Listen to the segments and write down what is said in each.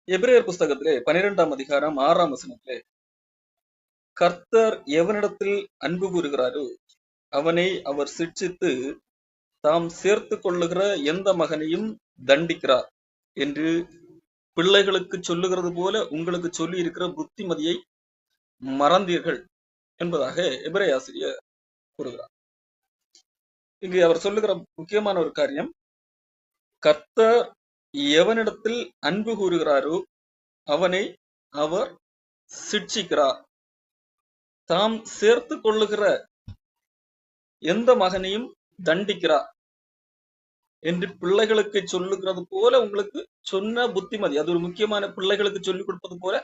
எபிரேயர் புஸ்தகத்திலே 12ஆம் அதிகாரம் 6ஆம் வசனத்திலே, கர்த்தர் எவனிடத்தில் அன்பு கூறுகிறாரோ அவனை அவர் சிட்சித்து தாம் சேர்த்து கொள்ளுகிற எந்த மகனையும் தண்டிக்கிறார் என்று பிள்ளைகளுக்கு சொல்லுகிறது போல உங்களுக்கு சொல்லி இருக்கிற புத்திமதியை மறந்தீர்கள் என்பதாக எபிரேய ஆசிரியர் கூறுகிறார். இங்கு அவர் சொல்லுகிற முக்கியமான ஒரு காரியம், கர்த்தர் எவனிடத்தில் அன்பு கூறுகிறாரோ அவனை அவர் சிட்சிக்கிறார், தாம் சேர்த்து கொள்ளுகிற எந்த மகனையும் தண்டிக்கிறார் என்று பிள்ளைகளுக்கு சொல்லுகிறது போல உங்களுக்கு சொன்ன புத்திமதி. அது ஒரு முக்கியமான, பிள்ளைகளுக்கு சொல்லிக் கொடுப்பது போல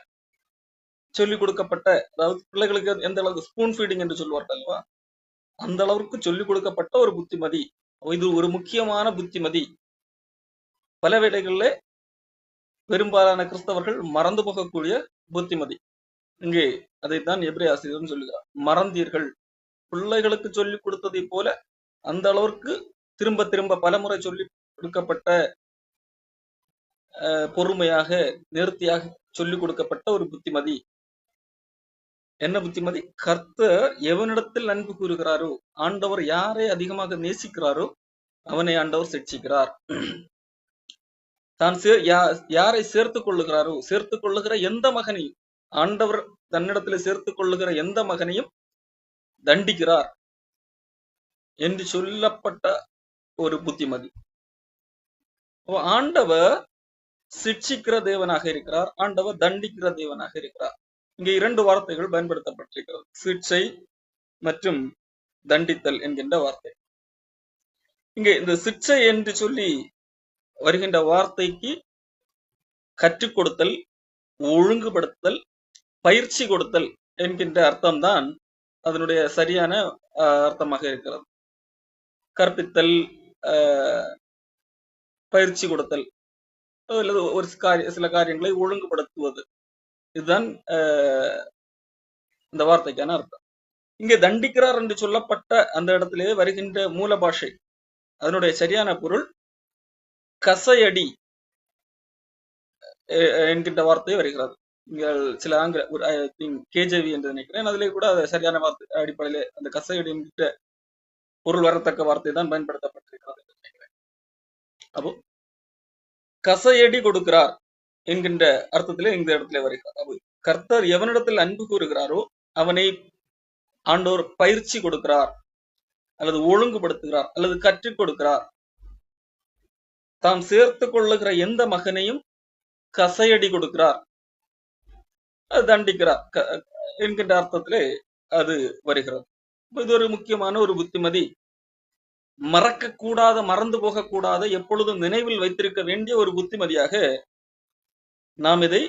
சொல்லிக் கொடுக்கப்பட்ட, அதாவது பிள்ளைகளுக்கு எந்த அளவுக்கு ஸ்பூன் ஃபீடிங் என்று சொல்வார்கள் அல்லவா, அந்த அளவுக்கு சொல்லிக் கொடுக்கப்பட்ட ஒரு புத்திமதி. இது ஒரு முக்கியமான புத்திமதி. பல வேளைகளில் பெரும்பாலான கிறிஸ்தவர்கள் மறந்து போகக்கூடிய புத்திமதி. இங்கே அதைத்தான் எபிரேய ஆசிரியர் சொல்லுகிறார், மறந்தீர்கள். பிள்ளைகளுக்கு சொல்லிக் கொடுத்ததை போல அந்த அளவிற்கு திரும்ப திரும்ப பலமுறை சொல்லி கொடுக்கப்பட்ட, பொறுமையாக நேர்த்தியாக சொல்லிக் கொடுக்கப்பட்ட ஒரு புத்திமதி. என்ன புத்திமதி? கர்த்தர் எவனிடத்தில் அன்பு கூறுகிறாரோ, ஆண்டவர் யாரை அதிகமாக நேசிக்கிறாரோ அவனை ஆண்டவர் சிட்சிக்கிறார். தான் யாரை சேர்த்துக் கொள்ளுகிறாரோ, சேர்த்துக் கொள்ளுகிற எந்த மகனையும், ஆண்டவர் தன்னிடத்தில் சேர்த்துக் கொள்ளுகிற எந்த மகனையும் தண்டிக்கிறார் என்று சொல்லப்பட்ட ஒரு புத்திமதி. ஆண்டவர் சிட்சிக்கிற தேவனாக இருக்கிறார், ஆண்டவர் தண்டிக்கிற தேவனாக இருக்கிறார். இங்கே இரண்டு வார்த்தைகள் பயன்படுத்தப்பட்டிருக்கிறது, சிட்சை மற்றும் தண்டித்தல் என்கின்ற வார்த்தை. இங்கே இந்த சிட்சை என்று சொல்லி வருகின்ற வார்த்தைக்கு கற்றுக் கொடுத்தல், ஒழுங்குபடுத்தல், பயிற்சி கொடுத்தல் என்கின்ற அர்த்தம்தான் அதனுடைய சரியான அர்த்தமாக இருக்கிறது. கற்பித்தல், பயிற்சி கொடுத்தல், அல்லது ஒரு சில காரியங்களை ஒழுங்குபடுத்துவது, இதுதான் இந்த வார்த்தைக்கான அர்த்தம். இங்கே தண்டிக்கிறார் என்று சொல்லப்பட்ட அந்த இடத்திலே வருகின்ற மூல பாஷை, அதனுடைய சரியான பொருள் கசையடி என்கின்ற வார்த்தை வருகிறது. சில ஆங்கில கேஜேவி என்று நினைக்கிறேன், அதிலே கூட சரியான வார்த்தை அடிப்படையிலே அந்த கசையடி என்கின்ற பொருள் வரத்தக்க வார்த்தை தான் பயன்படுத்தப்பட்டிருக்கிறது என்று நினைக்கிறேன். அப்போ கசையடி கொடுக்கிறார் என்கின்ற அர்த்தத்திலே இந்த இடத்துல வருகிறார். கர்த்தர் எவனிடத்தில் அன்பு கூறுகிறாரோ அவனை ஆண்டோர் பயிற்சி கொடுக்கிறார், அல்லது ஒழுங்குபடுத்துகிறார், அல்லது கற்றுக் கொடுக்கிறார். தாம் சேர்த்து கொள்ளுகிற எந்த மகனையும் கசையடி கொடுக்கிறார், அது தண்டிக்கிறார் என்கின்ற அர்த்தத்திலே அது வருகிறது. இது ஒரு முக்கியமான ஒரு புத்திமதி, மறக்க கூடாத, மறந்து போகக்கூடாத, எப்பொழுதும் நினைவில் வைத்திருக்க வேண்டிய ஒரு புத்திமதியாக நாம் இதை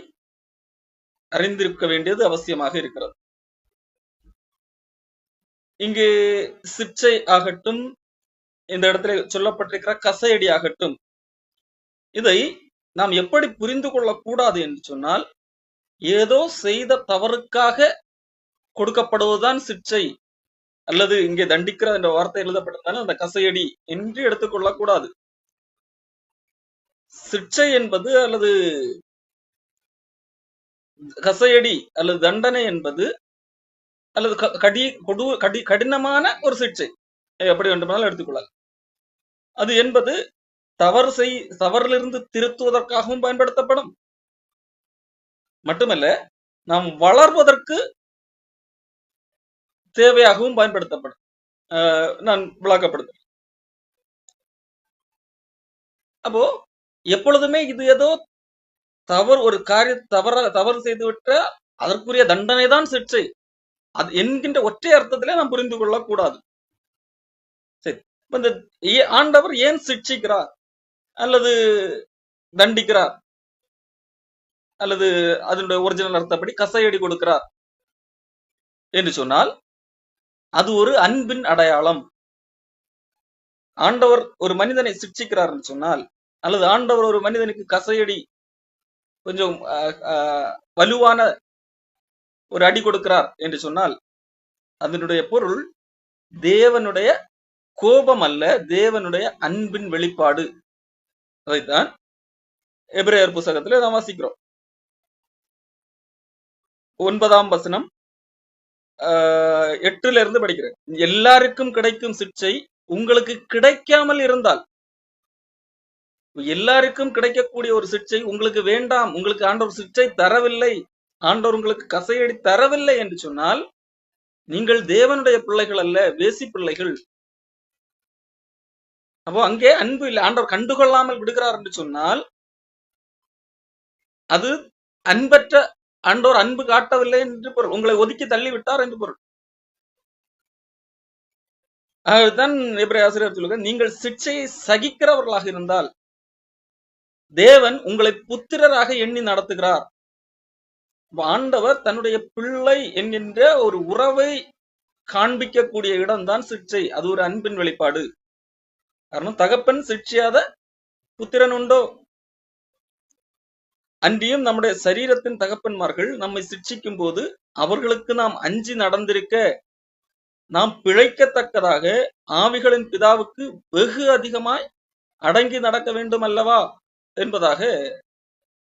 அறிந்திருக்க வேண்டியது அவசியமாக இருக்கிறது. இங்கு சிற்சை ஆகட்டும், இந்த இடத்துல சொல்லப்பட்டிருக்கிற கசையடி ஆகட்டும், இதை நாம் எப்படி புரிந்து கொள்ளக்கூடாது என்று சொன்னால், ஏதோ செய்த தவறுக்காக கொடுக்கப்படுவதுதான் சிற்சை, அல்லது இங்கே தண்டிக்கிற என்ற வார்த்தை எழுதப்பட்டிருந்தாலும் அந்த கசையடி என்று எடுத்துக்கொள்ளக்கூடாது. சிற்சை என்பது, அல்லது கசையடி அல்லது தண்டனை என்பது, அல்லது கடினமான ஒரு சிற்சை, எப்படி வேண்டுமானாலும் எடுத்துக்கொள்ளலாம். அது என்பது தவறிலிருந்து திருத்துவதற்காகவும் பயன்படுத்தப்படும், மட்டுமல்ல நாம் வளர்வதற்கு தேவையாகவும் பயன்படுத்தப்படும். நான் விளக்கப்படுத்துறேன். அப்போ எப்பொழுதுமே இது ஏதோ ஒரு தவறு செய்துவிட்ட அதற்குரிய தண்டனை தான் சிற்சை, அது என்கின்ற ஒற்றை அர்த்தத்திலே நாம் புரிந்து கொள்ளக்கூடாது. சரி, இந்த ஆண்டவர் ஏன் சிட்சிக்கிறார் அல்லது தண்டிக்கிறார், அல்லது அதனுடைய ஒரிஜினல் அர்த்தப்படி கசையடி கொடுக்கிறார் என்று சொன்னால், அது ஒரு அன்பின் அடையாளம். ஆண்டவர் ஒரு மனிதனை சிட்சிக்கிறார் என்று சொன்னால், அல்லது ஆண்டவர் ஒரு மனிதனுக்கு கசையடி, கொஞ்சம் வலுவான ஒரு அடி கொடுக்கிறார் என்று சொன்னால், அதனுடைய பொருள் தேவனுடைய கோபம் அல்ல, தேவனுடைய அன்பின் வெளிப்பாடு. அதைத்தான் எபிரேயர் புத்தகத்தில் நாம் வாசிக்கிறோம். 9ஆம் வசனம் 8ல இருந்து படிக்கிறேன். எல்லாருக்கும் கிடைக்கும் சிக்ஷை உங்களுக்கு கிடைக்காமல் இருந்தால், எல்லாருக்கும் கிடைக்கக்கூடிய ஒரு சிக்ஷை உங்களுக்கு வேண்டாம், உங்களுக்கு ஆண்டவர் சிக்ஷை தரவில்லை, ஆண்டவர் உங்களுக்கு கசையடி தரவில்லை என்று சொன்னால் நீங்கள் தேவனுடைய பிள்ளைகள் அல்ல, வேசி பிள்ளைகள். அப்போ அங்கே அன்பு இல்லை, ஆண்டவர் கண்டுகொள்ளாமல் விடுகிறார் என்று சொன்னால் அது அன்பற்ற, ஆண்டவர் அன்பு காட்டவில்லை என்று பொருள், உங்களை ஒதுக்கி தள்ளிவிட்டார் என்று பொருள். அதுதான் எபிரேய ஆசிரியர் சொல்லுங்க, நீங்கள் சிக்ஷையை சகிக்கிறவர்களாக இருந்தால் தேவன் உங்களை புத்திரராக எண்ணி நடத்துகிறார். ஆண்டவர் தன்னுடைய பிள்ளை என்கின்ற ஒரு உறவை காண்பிக்கக்கூடிய இடம்தான் சிக்ஷை. அது ஒரு அன்பின் வெளிப்பாடு. காரணம், தகப்பன் சிக்ஷியாத புத்திரன் உண்டோ? அன்றியும் நம்முடைய சரீரத்தின் தகப்பன்மார்கள் நம்மை சிக்ஷிக்கும் போது அவர்களுக்கு நாம் அஞ்சி நடந்திருக்க, நாம் பிழைக்கத்தக்கதாக ஆவிகளின் பிதாவுக்கு வெகு அதிகமாய் அடங்கி நடக்க வேண்டும் அல்லவா என்பதாக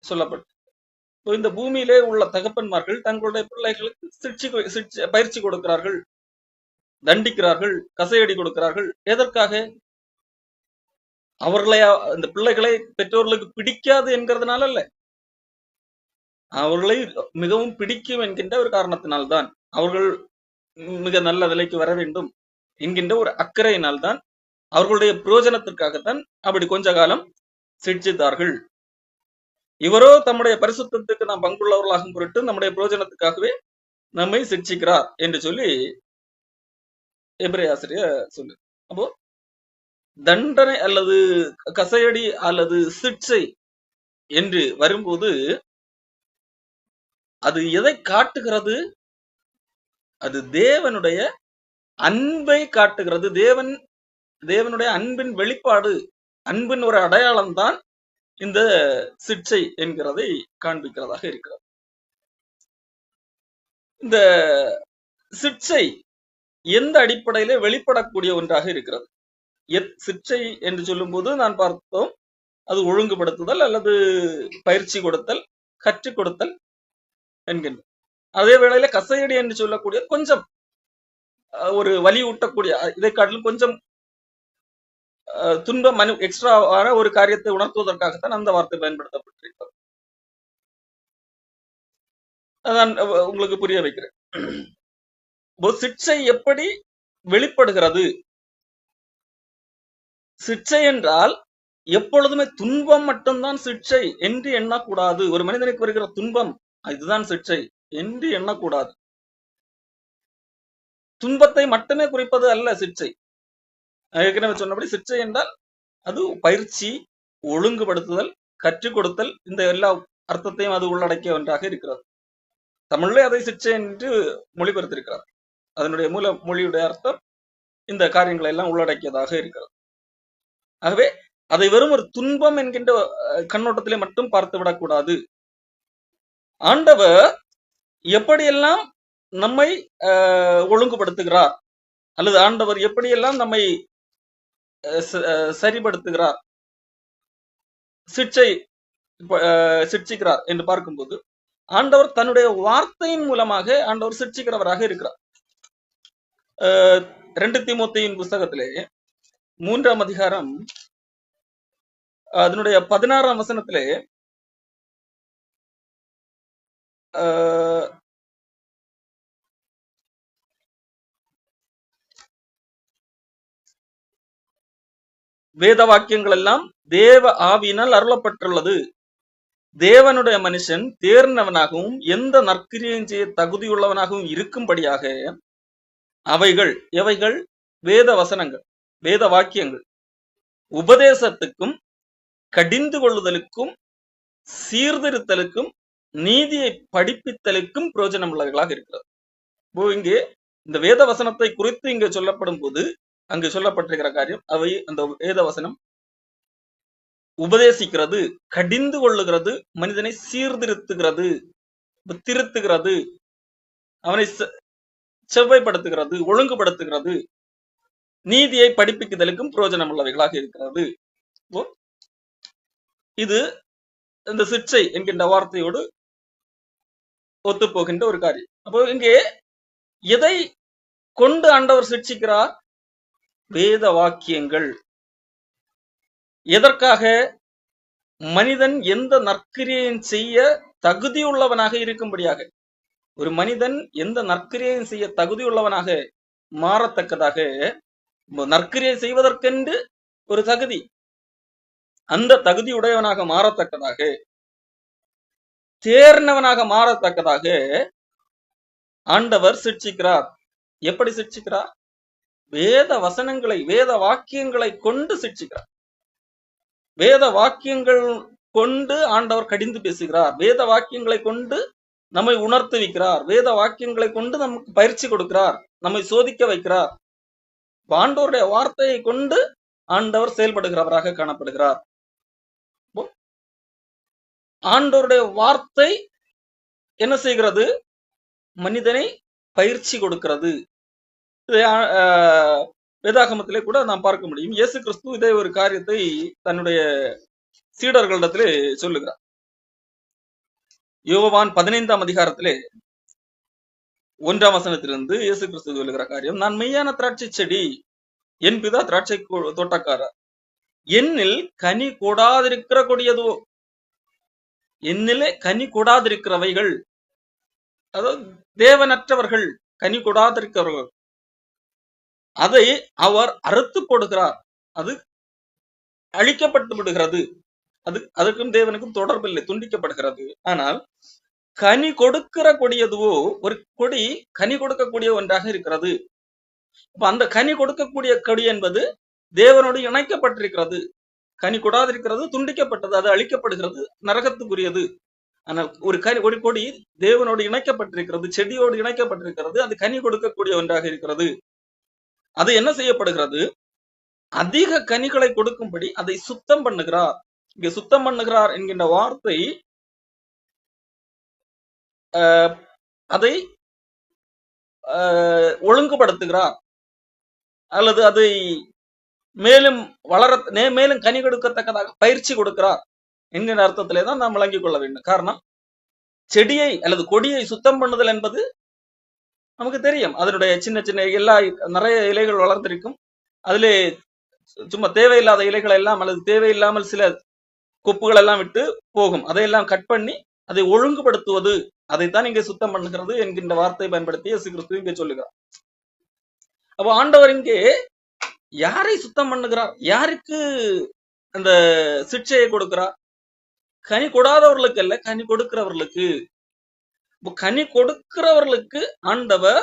சொல்லப்பட்டு, இந்த பூமியிலே உள்ள தகப்பன்மார்கள் தங்களுடைய பிள்ளைகளுக்கு பயிற்சி கொடுக்கிறார்கள், தண்டிக்கிறார்கள், கசையடி கொடுக்கிறார்கள். எதற்காக? அவர்களை, அந்த பிள்ளைகளை பெற்றோர்களுக்கு பிடிக்காது என்கிறதுனால அல்ல, அவர்களை மிகவும் பிடிக்கும் என்கின்ற ஒரு காரணத்தினால்தான், அவர்கள் மிக நல்ல விலைக்கு வர வேண்டும் என்கின்ற ஒரு அக்கறையினால்தான், அவர்களுடைய பிரயோஜனத்திற்காகத்தான் அப்படி கொஞ்ச காலம் சிக்ஷித்தார்கள். இவரோ தம்முடைய பரிசுத்தத்துக்கு நாம் பங்குள்ளவர்களாகும் பொருட்டு நம்முடைய பிரயோஜனத்துக்காகவே நம்மை சிக்ஷிக்கிறார் என்று சொல்லி எபிரேய ஆசிரியர் சொல்லு. அப்போ தண்டனை அல்லது கசையடி அல்லது சிக்ஷை என்று வரும்போது அது எதை காட்டுகிறது? அது தேவனுடைய அன்பை காட்டுகிறது. தேவனுடைய அன்பின் வெளிப்பாடு, அன்பின் ஒரு அடையாளம் தான் இந்த சிக்ஷை என்கிறதை காண்பிக்கிறதாக இருக்கிறது. இந்த சிக்ஷை எந்த அடிப்படையில வெளிப்படக்கூடிய ஒன்றாக இருக்கிறது? சிக்ஷை என்று சொல்லும் போது நான் பார்த்தோம், அது ஒழுங்குபடுத்துதல் அல்லது பயிற்சி கொடுத்தல், கற்றுக் கொடுத்தல் என்கின்ற. அதே வேளையில கசையடி என்று சொல்லக்கூடிய கொஞ்சம் ஒரு வலியூட்டக்கூடிய, இதை காட்டிலும் கொஞ்சம் துன்பம் எக்ஸ்ட்ராவான ஒரு காரியத்தை உணர்த்துவதற்காகத்தான் அந்த வார்த்தை பயன்படுத்தப்பட்டிருக்கிறது. நான் உங்களுக்கு புரிய வைக்கிறேன். சிக்ஷை எப்படி வெளிப்படுகிறது? சிக்ஷை என்றால் எப்பொழுதுமே துன்பம் மட்டும்தான் சிக்ஷை என்று எண்ணக்கூடாது. ஒரு மனிதனுக்கு வருகிற துன்பம் இதுதான் சிக்ஷை என்று எண்ணக்கூடாது. துன்பத்தை மட்டுமே குறிப்பது அல்ல சிக்ஷை. ஏற்கனவே சொன்னபடி சிக்ஷை என்றால் அது பயிற்சி, ஒழுங்குபடுத்துதல், கற்றுக் கொடுத்தல், இந்த எல்லா அர்த்தத்தையும் அது உள்ளடக்கிய ஒன்றாக இருக்கிறது. தமிழ்ல அதை சிக்ஷை என்று மொழிபெயர்த்திருக்கிறார். அதனுடைய மூல மொழியுடைய அர்த்தம் இந்த காரியங்களை எல்லாம் உள்ளடக்கியதாக இருக்கிறது. ஆகவே அதை வெறும் ஒரு துன்பம் என்கின்ற கண்ணோட்டத்திலே மட்டும் பார்த்து விடக்கூடாது. ஆண்டவர் எப்படியெல்லாம் நம்மை ஒழுங்குபடுத்துகிறார், அல்லது ஆண்டவர் எப்படியெல்லாம் நம்மை சரிபடுத்துகிறார், சிக்ஷிக்கிறார் என்று பார்க்கும்போது, ஆண்டவர் தன்னுடைய வார்த்தையின் மூலமாக ஆண்டவர் சிக்ஷிக்கிறவராக இருக்கிறார். 2 தீமோத்தேயின் புஸ்தகத்திலே 3ஆம் அதிகாரம் அதனுடைய 16ஆம் வசனத்திலே வேத வாக்கியங்கள் எல்லாம் தேவ ஆவியினால் அருளப்பட்டுள்ளது. தேவனுடைய மனுஷன் தேர்ந்தவனாகவும் எந்த நற்கிரியும் செய்ய தகுதியுள்ளவனாகவும் இருக்கும்படியாக எவைகள் வேத வசனங்கள், வேத வாக்கியங்கள் உபதேசத்துக்கும் கடிந்து கொள்ளுதலுக்கும் சீர்திருத்தலுக்கும் நீதியை படிப்பித்தலுக்கும் பிரயோஜனம் உள்ளவர்களாக இருக்கிறது. இங்கே இந்த வேத வசனத்தை குறித்து இங்கு சொல்லப்படும் போது அங்கு சொல்லப்பட்டிருக்கிற காரியம், அவை அந்த வேத வசனம் உபதேசிக்கிறது, கடிந்து கொள்ளுகிறது, மனிதனை சீர்திருத்துகிறது, திருத்துகிறது, அவனை செவ்வாய்ப்படுத்துகிறது, ஒழுங்குபடுத்துகிறது, நீதியை படிப்பிக்குதலுக்கும் பிரயோஜனம் உள்ளவைகளாக இருக்கிறது. இது இந்த சிக்ஷை என்கின்ற வார்த்தையோடு ஒத்து போகின்ற ஒரு காரியம். அப்போ இங்கே எதை கொண்டு ஆண்டவர் சிட்சிக்கிறார்? வேத வாக்கியங்கள். எதற்காக? மனிதன் எந்த நற்கிரியையும் செய்ய தகுதியுள்ளவனாக இருக்கும்படியாக. ஒரு மனிதன் எந்த நற்கிரியையும் செய்ய தகுதியுள்ளவனாக மாறத்தக்கதாக, நற்கிரியை செய்வதற்கென்று ஒரு தகுதி, அந்த தகுதியுடையவனாக மாறத்தக்கதாக, தேர்ந்தவனாக மாறத்தக்கதாக ஆண்டவர் சிட்சிக்கிறார். எப்படி சிட்சிக்கிறார்? வேத வசனங்களை, வேத வாக்கியங்களை கொண்டு சிட்சிக்கிறார். வேத வாக்கியங்கள் கொண்டு ஆண்டவர் கடிந்து பேசுகிறார். வேத வாக்கியங்களை கொண்டு நம்மை உணர்த்துவிக்கிறார். வேத வாக்கியங்களை கொண்டு நமக்கு பயிற்சி கொடுக்கிறார், நம்மை சோதிக்க வைக்கிறார். ஆண்டவருடைய வார்த்தையை கொண்டு ஆண்டவர் செயல்படுகிறவராக காணப்படுகிறார். ஆண்டவருடைய வார்த்தை என்ன செய்கிறது? மனிதனை பயிற்சி கொடுக்கிறது. வேதாகமத்திலே கூட நாம் பார்க்க முடியும். இயேசு கிறிஸ்து இதே ஒரு காரியத்தை தன்னுடைய சீடர்களிடத்திலே சொல்லுகிறார். யோவான் 15ஆம் அதிகாரத்திலே 1ஆம் வசனத்திலிருந்து இயேசு கிறிஸ்து சொல்லுகிற காரியம், நான் மெய்யான திராட்சை செடி, என் பிதா திராட்சை தோட்டக்காரர். என்னில் கனி கொடாதிருக்கிற கொடியதுவோ, என்னிலே கனி கொடாதிருக்கிறவைகள், அதாவது தேவனற்றவர்கள், கனி கொடாதிருக்கிறவர்கள், அதை அவர் அறுத்து போடுகிறார். அது அழிக்கப்பட்டு விடுகிறது. அதுக்கும் தேவனுக்கும் தொடர்பில்லை, துண்டிக்கப்படுகிறது. ஆனால் கனி கொடுக்கிற கொடியதுவோ, ஒரு கொடி கனி கொடுக்கக்கூடிய ஒன்றாக இருக்கிறது. அப்ப அந்த கனி கொடுக்கக்கூடிய கொடி என்பது தேவனோடு இணைக்கப்பட்டிருக்கிறது. கனி கொடாதிருக்கிறது, துண்டிக்கப்பட்டது, அது அழிக்கப்படுகிறது, நரகத்துக்குரியது. ஆனால் ஒரு கொடி தேவனோடு இணைக்கப்பட்டிருக்கிறது, செடியோடு இணைக்கப்பட்டிருக்கிறது, அது கனி கொடுக்கக்கூடிய ஒன்றாக இருக்கிறது. அது என்ன செய்யப்படுகிறது? அதிக கனிகளை கொடுக்கும்படி அதை சுத்தம் பண்ணுகிறார். இங்க சுத்தம் பண்ணுகிறார் என்கின்ற வார்த்தை அதை ஒழுங்குபடுத்துகிறார், அல்லது அதை மேலும் மேலும் கனி கொடுக்கத்தக்கதாக பயிற்சி கொடுக்கிறார் என்கிற அர்த்தத்திலே தான் நாம் விளங்கிக் கொள்ள வேண்டும். காரணம், செடியை அல்லது கொடியை சுத்தம் பண்ணுதல் என்பது நமக்கு தெரியும். அதனுடைய சின்ன சின்ன நிறைய இலைகள் வளர்ந்திருக்கும். அதிலே சும்மா தேவையில்லாத இலைகள் எல்லாம் அல்லது தேவையில்லாமல் சில கொப்புகள் எல்லாம் விட்டு போகும். அதையெல்லாம் கட் பண்ணி அதை ஒழுங்குபடுத்துவது, அதைத்தான் இங்கே சுத்தம் பண்ணுகிறது என்கின்ற வார்த்தை பயன்படுத்தி இயேசு கிறிஸ்து இங்கே சொல்லுகிறார். அப்போ ஆண்டவர் இங்கே யாரை சுத்தம் பண்ணுகிறார்? யாருக்கு அந்த சிக்ஷையை கொடுக்கிறார்? கனி கொடாதவர்களுக்கு அல்ல, கனி கொடுக்கிறவர்களுக்கு. கனி கொடுக்கிறவர்களுக்கு ஆண்டவர்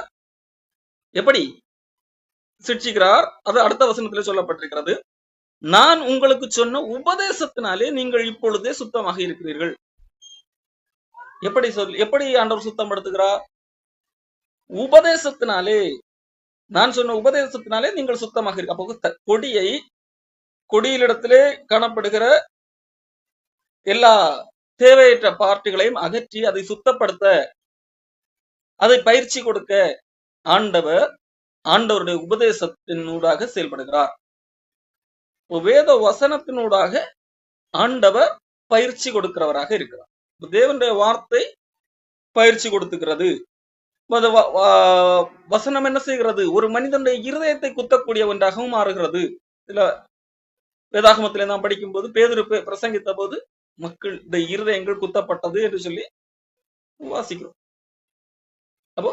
எப்படி சிக்ஷிக்கிறார்? அது அடுத்த வசனத்திலே சொல்லப்பட்டிருக்கிறது. நான் உங்களுக்கு சொன்ன உபதேசத்தினாலே நீங்கள் இப்பொழுதே சுத்தமாக இருக்கிறீர்கள். எப்படி ஆண்டவர் சுத்தப்படுத்துகிறார்? உபதேசத்தினாலே, நான் சொன்ன உபதேசத்தினாலே நீங்கள் சுத்தமாக இருக்கு. அப்போ கொடியிலிடத்திலே காணப்படுகிற எல்லா தேவையற்ற பார்ட்டிகளையும் அகற்றி அதை சுத்தப்படுத்த, அதை பயிற்சி கொடுக்க ஆண்டவருடைய உபதேசத்தினூடாக செயல்படுகிறார். வேத வசனத்தினூடாக ஆண்டவர் பயிற்சி கொடுக்கிறவராக இருக்கிறார். தேவனுடைய வார்த்தை பயிற்சி கொடுத்துக்கிறது. வசனம் என்ன செய்கிறது? ஒரு மனிதனுடைய இருதயத்தை குத்தக்கூடிய ஒன்றாகவும் மாறுகிறது. சில வேதாகமத்திலே நாம் படிக்கும் போது பேதுரு பிரசங்கித்த போது மக்களுடைய இருதயங்கள் குத்தப்பட்டது என்று சொல்லி வாசிக்கிறோம். அப்போ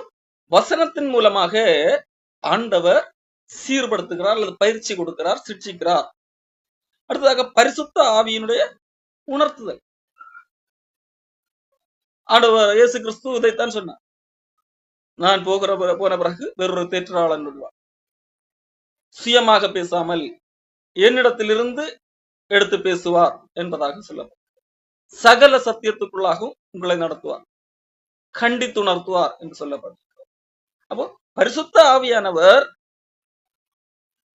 வசனத்தின் மூலமாக ஆண்டவர் சீர்படுத்துகிறார் அல்லது பயிற்சி கொடுக்கிறார், சிக்ஷிக்கிறார். அடுத்ததாக பரிசுத்த ஆவியினுடைய உணர்த்துதல். ஆண்டவர் இயேசு கிறிஸ்து இதைத்தான் சொன்னார், நான் போன பிறகு வேறொரு தேற்றாளன் வருவார், சுயமாக பேசாமல் என்னிடத்திலிருந்து எடுத்து பேசுவார் என்பதாக சொல்லப்படும். சகல சத்தியத்துக்குள்ளாகவும் உங்களை நடத்துவார், கண்டித்துணர்த்துவார் என்று சொல்லப்பட்டிருக்கிறார். அப்போ பரிசுத்த ஆவியானவர்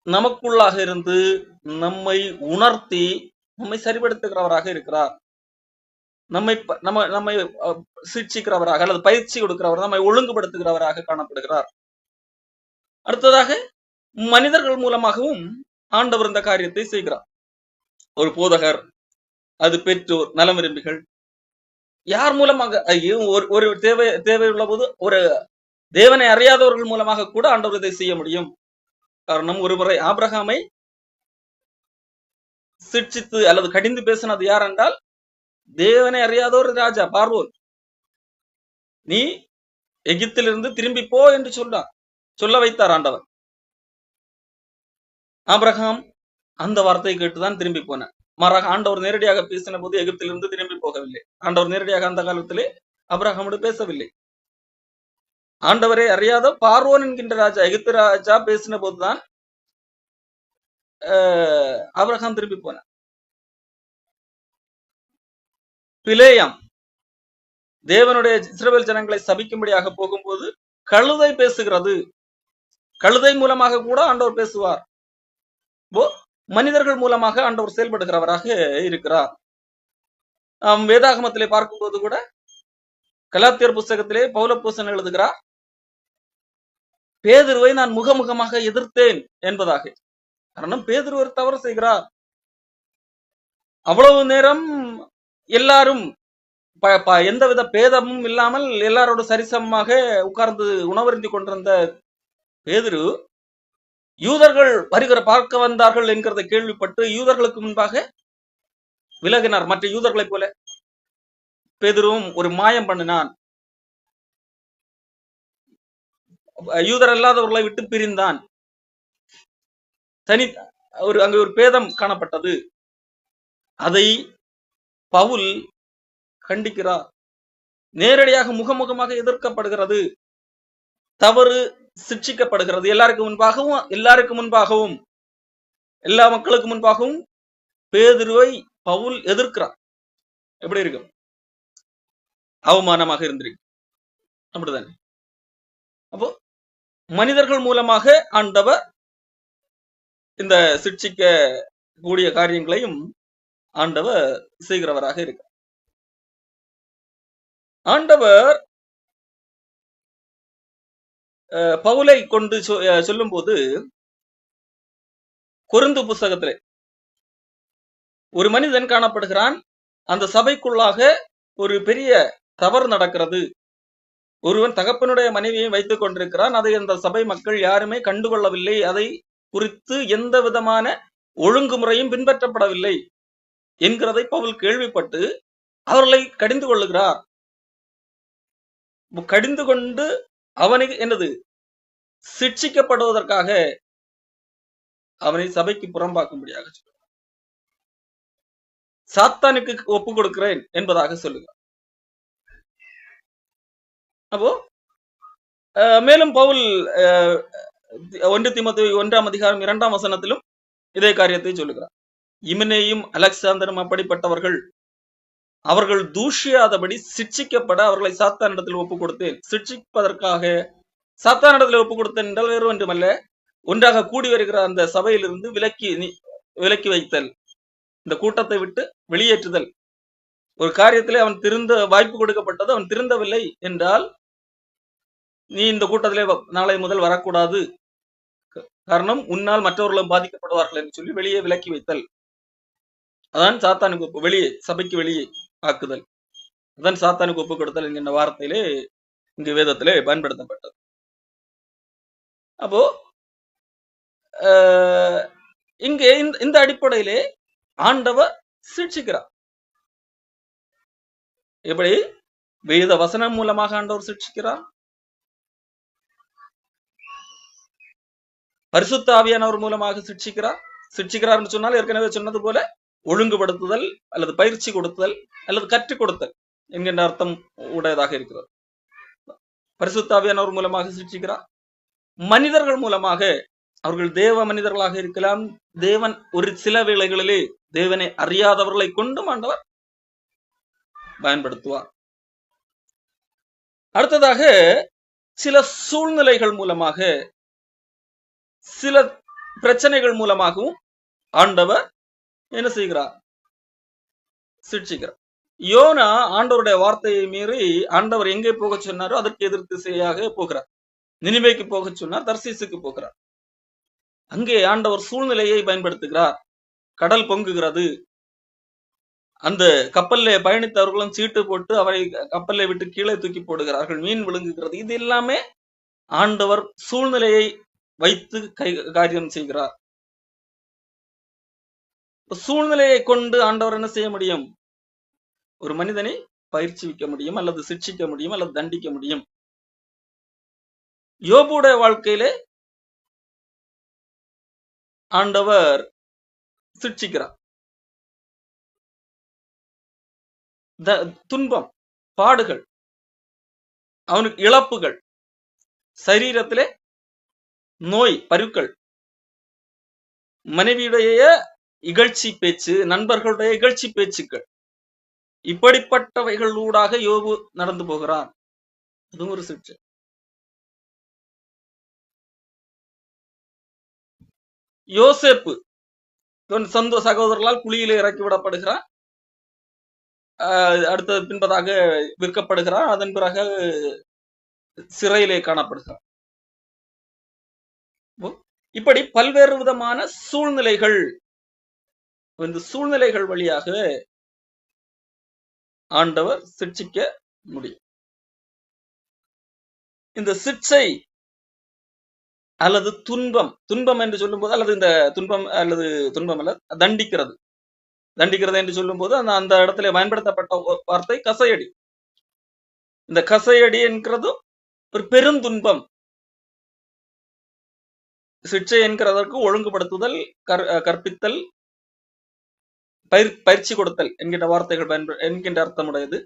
நமக்குள்ளாக இருந்து நம்மை உணர்த்தி நம்மை சரிபடுத்துகிறவராக இருக்கிறார். நம்மை சிக்ஷிக்கிறவராக அல்லது பயிற்சி கொடுக்கிறவர், நம்மை ஒழுங்குபடுத்துகிறவராக காணப்படுகிறார். அடுத்ததாக மனிதர்கள் மூலமாகவும் ஆண்டவர் இந்த காரியத்தை செய்கிறார். ஒரு போதகர், அது பெற்றோர், நலம் விரும்பிகள், யார் மூலமாக? ஒரு தேவை உள்ள போது ஒரு தேவனை அறியாதவர்கள் மூலமாக கூட ஆண்டவர் இதை செய்ய முடியும். காரணம், ஒருமுறை ஆபிரகாமை சிட்சித்து அல்லது கடிந்து பேசினது யார் என்றால் தேவனை அறியாத ஒரு ராஜா பார்வோன். நீ எகிப்திலிருந்து திரும்பி போ என்று சொல்ல வைத்தார் ஆண்டவர். ஆபிரகாம் அந்த வார்த்தையை கேட்டுதான் திரும்பி போனார். மாறாக ஆண்டவர் நேரடியாக பேசின போது எகிப்திலிருந்து திரும்பி போகவில்லை. ஆண்டவர் நேரடியாக அந்த காலத்திலே ஆபிரகாமோடு பேசவில்லை. ஆண்டவரை அறியாத பார்வோன் என்கின்ற ராஜா, எகிப்து ராஜா பேசின போதுதான் ஆபிரகாம் திரும்பி போனார். பிலேயாம் தேவனுடைய இஸ்ரவேல் ஜனங்களை சபிக்கும்படியாக போகும்போது கழுதை பேசுகிறது. கழுதை மூலமாக கூட ஆண்டவர் பேசுவார். மனிதர்கள் மூலமாக ஆண்டவர் செயல்படுகிறவராக இருக்கிறார். வேதாகமத்திலே பார்க்கும்போது கூட கலாத்தியர் புஸ்தகத்திலே பவுலப்போசன் எழுதுகிறார், பேதுருவை நான் முகமுகமாக எதிர்த்தேன் என்பதாக. காரணம், பேதுரு ஒரு தவறு செய்கிறார். அவ்வளவு நேரம் எல்லாரும் எந்தவித பேதமும் இல்லாமல் எல்லாரோட சரிசமமாக உட்கார்ந்து உணவருந்தி கொண்டிருந்த பேதுரு யூதர்கள் பார்க்க வந்தார்கள் என்கிறதை கேள்விப்பட்டு யூதர்களுக்கு முன்பாக விலகினார். மற்ற யூதர்களைப் போல பேதுருவும் ஒரு மாயம் பண்ணினான். யூதர் அல்லாதவர்களை விட்டு பிரிந்தான். அங்கு ஒரு பேதம் காணப்பட்டது. அதை பவுல் கண்டிக்கிறார். நேரடியாக முகமுகமாக எதிர்க்கப்படுகிறது. தவறு சிட்சிக்கப்படுகிறது. எல்லாருக்கு முன்பாகவும் எல்லா மக்களுக்கு முன்பாகவும் பேதுருவை பவுல் எதிர்க்கிறார். எப்படி இருக்கும்? அவமானமாக இருந்திருக்கு. அப்படிதானே? அப்போ மனிதர்கள் மூலமாக ஆண்டவர் இந்த சிட்சிக்க கூடிய காரியங்களையும் ஆண்டவர் செய்கிறவராக இருக்கிறார். ஆண்டவர் பவுலை கொண்டு சொல்லும் போது கொரிந்து புஸ்தகத்திலே ஒரு மனிதன் காணப்படுகிறான். அந்த சபைக்குள்ளாக ஒரு பெரிய தவறு நடக்கிறது. ஒருவன் தகப்பனுடைய மனைவியை வைத்துக் கொண்டிருக்கிறான். அதை அந்த சபை மக்கள் யாருமே கண்டுகொள்ளவில்லை. அதை குறித்து எந்த விதமான ஒழுங்குமுறையும் பின்பற்றப்படவில்லை என்கிறதை பவுல் கேள்விப்பட்டு அவர்களை கடிந்து கொள்ளுகிறார். கடிந்து கொண்டு அவனுக்கு என்னது சிட்சிக்கப்படுவதற்காக அவனை சபைக்கு புறம்பாக்கும்படியாக சொல்லுகிறார். சாத்தானுக்கு ஒப்பு கொடுக்கிறேன் என்பதாக சொல்லுகிறார். அப்போ மேலும் பவுல் 1 தீமோத்தேயு 1:2 இதே காரியத்தை சொல்லுகிறார். இமினேயும் அலெக்சாந்தரும் அப்படிப்பட்டவர்கள், அவர்கள் தூஷியாதபடி சிட்சிக்கப்பட அவர்களை சாத்தானிடத்தில் ஒப்பு கொடுத்தேன். சிட்சிப்பதற்காக சாத்தானிடத்தில் ஒப்பு கொடுத்தேன் என்றால் வேறு ஒன்றுமல்ல, ஒன்றாக கூடி வருகிற அந்த சபையிலிருந்து விலக்கி வைத்தல், இந்த கூட்டத்தை விட்டு வெளியேற்றுதல். ஒரு காரியத்திலே அவன் திருந்த வாய்ப்பு கொடுக்கப்பட்டது, அவன் திருந்தவில்லை என்றால் நீ இந்த கூட்டத்திலே நாளை முதல் வரக்கூடாது, காரணம் உன்னால் மற்றவர்களும் பாதிக்கப்படுவார்கள் என்று சொல்லி வெளியே விலக்கி வைத்தல். அதான் சாத்தானுக்கு வெளியே, சபைக்கு வெளியே ஆக்குதல். அதான் சாத்தானுக்கு ஒப்பு கொடுத்தல் என்கின்ற வார்த்தையிலே இங்கு வேதத்திலே பயன்படுத்தப்பட்டது. அப்போ இங்கே இந்த அடிப்படையிலே ஆண்டவர் சிட்சிக்கிறார். எப்படி? வேத வசனம் மூலமாக ஆண்டவர் சிட்சிக்கிறார். பரிசுத்த ஆவியானவர் மூலமாக சிட்சிக்கிறார் என்று சொன்னால் ஏற்கனவே சொன்னது போல ஒழுங்குபடுத்துதல் அல்லது பயிற்சி கொடுத்தல் அல்லது கற்றுக் கொடுத்தல் என்கின்ற அர்த்தம் உடையதாக இருக்கிறது. பரிசுத்த ஆவியானவர் மூலமாக சிட்சிக்கிறார். மனிதர்கள் மூலமாக, அவர்கள் தேவ மனிதர்களாக இருக்கலாம். தேவன் ஒரு சில வேளைகளிலே தேவனை அறியாதவர்களை கொண்டும் ஆண்டவர் பயன்படுத்துவார். அடுத்ததாக சில சூழ்நிலைகள் மூலமாக, சில பிரச்சனைகள் மூலமாகவும் ஆண்டவர் என்ன செய்கிறார்? சிட்சிக்கிறார். யோனா ஆண்டவருடைய வார்த்தையை மீறி ஆண்டவர் எங்கே போக சொன்னாரோ அதற்கு எதிர் திசையாக போகிறார். நினிவேக்கு போக சொன்னார், தர்சீசுக்கு போகிறார். அங்கே ஆண்டவர் சூழ்நிலையை பயன்படுத்துகிறார். கடல் பொங்குகிறது. அந்த கப்பல்ல பயணித்தவர்களும் சீட்டு போட்டு அவரை கப்பலை விட்டு கீழே தூக்கி போடுகிறார்கள், மீன் விழுங்குகிறது. இது எல்லாமே ஆண்டவர் சூழ்நிலையை வைத்து காரியம் செய்கிறார். சூழ்நிலையை கொண்டு ஆண்டவர் என்ன செய்ய முடியும்? ஒரு மனிதனை பயிற்சிவிக்க முடியும், அல்லது சிக்ஷிக்க முடியும், அல்லது தண்டிக்க முடியும். யோபுடைய வாழ்க்கையிலே ஆண்டவர் சிக்ஷிக்கிறார். துன்பம், பாடுகள், அவனுக்கு இழப்புகள், சரீரத்திலே நோய், பருக்கள், மனைவியுடைய இகழ்ச்சி பேச்சு, நண்பர்களுடைய இகழ்ச்சி பேச்சுக்கள், இப்படிப்பட்டவைகளூடாக யோபு நடந்து போகிறார். அதுவும் ஒரு சிக்ஷை. யோசேப்பு சொந்த சகோதரர்களால் குழியிலே இறக்கி விடப்படுகிறார். அடுத்தது பின்பதாக விற்கப்படுகிறார். அதன் பிறகு சிறையிலே காணப்படுகிறார். இப்படி பல்வேறு விதமான சூழ்நிலைகள், இந்த சூழ்நிலைகள் வழியாக ஆண்டவர் சிக்ஷிக்க முடியும். இந்த சிக்ஷை அல்லது துன்பம் என்று சொல்லும் போது, அல்லது இந்த துன்பம் அல்லது துன்பம் அல்ல, தண்டிக்கிறது என்று சொல்லும் போது அந்த இடத்துல பயன்படுத்தப்பட்ட வார்த்தை கசையடி. இந்த கசையடி என்கிறது ஒரு பெருந்துன்பம். சிக்ஷை என்கிறதற்கு ஒழுங்குபடுத்துதல், கற்பித்தல், பயிற்சி கொடுத்தல் என்கின்ற வார்த்தைகள் என்கின்ற அர்த்தமுடையது.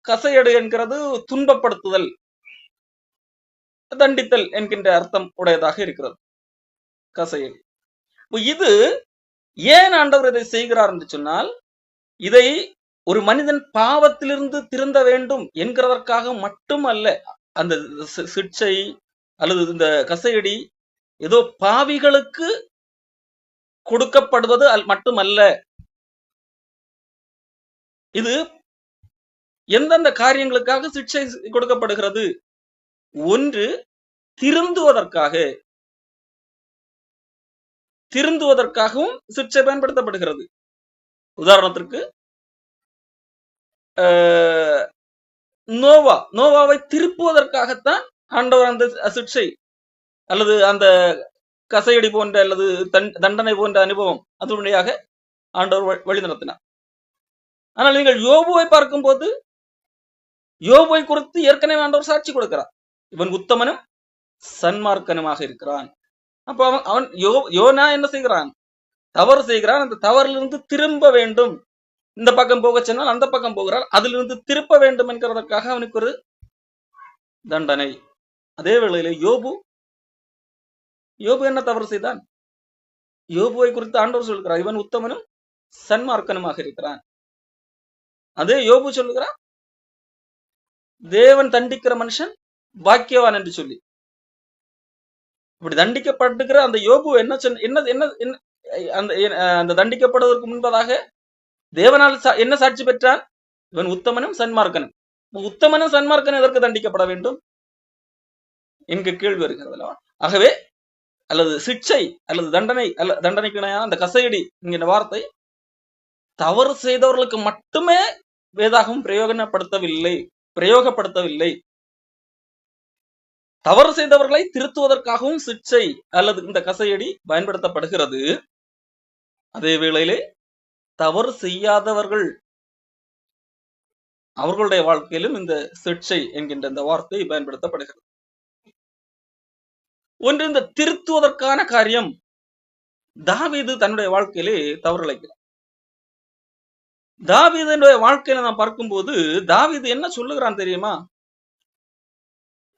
கசையடு என்கிறது துன்பப்படுத்துதல், தண்டித்தல் என்கின்ற அர்த்தம் உடையதாக இருக்கிறது கசையடி. இது ஏன் ஆண்டவர் இதை செய்கிறார் என்று சொன்னால், இதை ஒரு மனிதன் பாவத்திலிருந்து திருந்த வேண்டும் என்கிறதற்காக மட்டுமல்ல. அந்த சிக்ஷை அல்லது இந்த கசையடி ஏதோ பாவிகளுக்கு கொடுக்கப்படுவது மட்டுமல்ல. இது எந்தெந்த காரியங்களுக்காக சிக்ஷை கொடுக்கப்படுகிறது? ஒன்று, திருந்துவதற்காகவும் சிக்ஷை பயன்படுத்தப்படுகிறது. உதாரணத்திற்கு நோவாவை திருப்புவதற்காகத்தான் ஆண்டவர் அந்த சிக்ஷை அல்லது அந்த கசையடி போன்ற அல்லது தண்டனை போன்ற அனுபவம் அதனுடையாக ஆண்டவர் வழி நடத்தினார். ஆனால் நீங்கள் யோபுவை பார்க்கும்போது, யோபுவை குறித்து ஏற்கனவே ஆண்டவர் சாட்சி கொடுக்கிறார். இவன் உத்தமனும் சன்மார்க்கனுமாக இருக்கிறான். அப்ப அவன் யோனா என்ன செய்கிறான்? தவறு செய்கிறான். அந்த தவறிலிருந்து திரும்ப வேண்டும். இந்த பக்கம் போக சொன்னால் அந்த பக்கம் போகிறான். அதிலிருந்து திருப்ப வேண்டும் என்கிறதற்காக அவனுக்கு ஒரு தண்டனை. அதே வேளையில யோபு என்ன தவறு செய்தான்? யோபுவை குறித்து ஆண்டவர் சொல்கிறார், இவன் உத்தமனும் சன்மார்க்கனுமாக இருக்கிறான். அதே யோபு சொல்லுகிறான், தேவன் தண்டிக்கிற மனுஷன் பாக்கியவான் என்று சொல்லி. இப்படி தண்டிக்கப்பட்டுகிற அந்த யோபு அந்த தண்டிக்கப்படுவதற்கு முன்பதாக தேவனால் என்ன சாட்சி பெற்றான்? இவன் உத்தமனும் சன்மார்க்கனும். உத்தமனும் சன்மார்க்கனும் எதற்கு தண்டிக்கப்பட வேண்டும் என்கிற கேள்வி வருகிறது. ஆகவே அல்லது சிக்ஷை அல்லது தண்டனைக்கு அந்த கசையடி என்கிற வார்த்தை தவறு செய்தவர்களுக்கு மட்டுமே வேதாகம் பிரயோகப்படுத்தவில்லை. தவறு செய்தவர்களை திருத்துவதற்காகவும் சிக்ஷை அல்லது இந்த கசையடி பயன்படுத்தப்படுகிறது. அதே வேளையிலே தவறு செய்யாதவர்கள் அவர்களுடைய வாழ்க்கையிலும் இந்த சிக்ஷை என்கின்ற இந்த வார்த்தை பயன்படுத்தப்படுகிறது. ஒன்று, இந்த திருத்துவதற்கான காரியம் தாவீது தன்னுடைய வாழ்க்கையிலே தவறிழைக்கிறார். தாவீதுடைய வாழ்க்கையில நாம் பார்க்கும்போது தாவீது என்ன சொல்லுகிறான் தெரியுமா?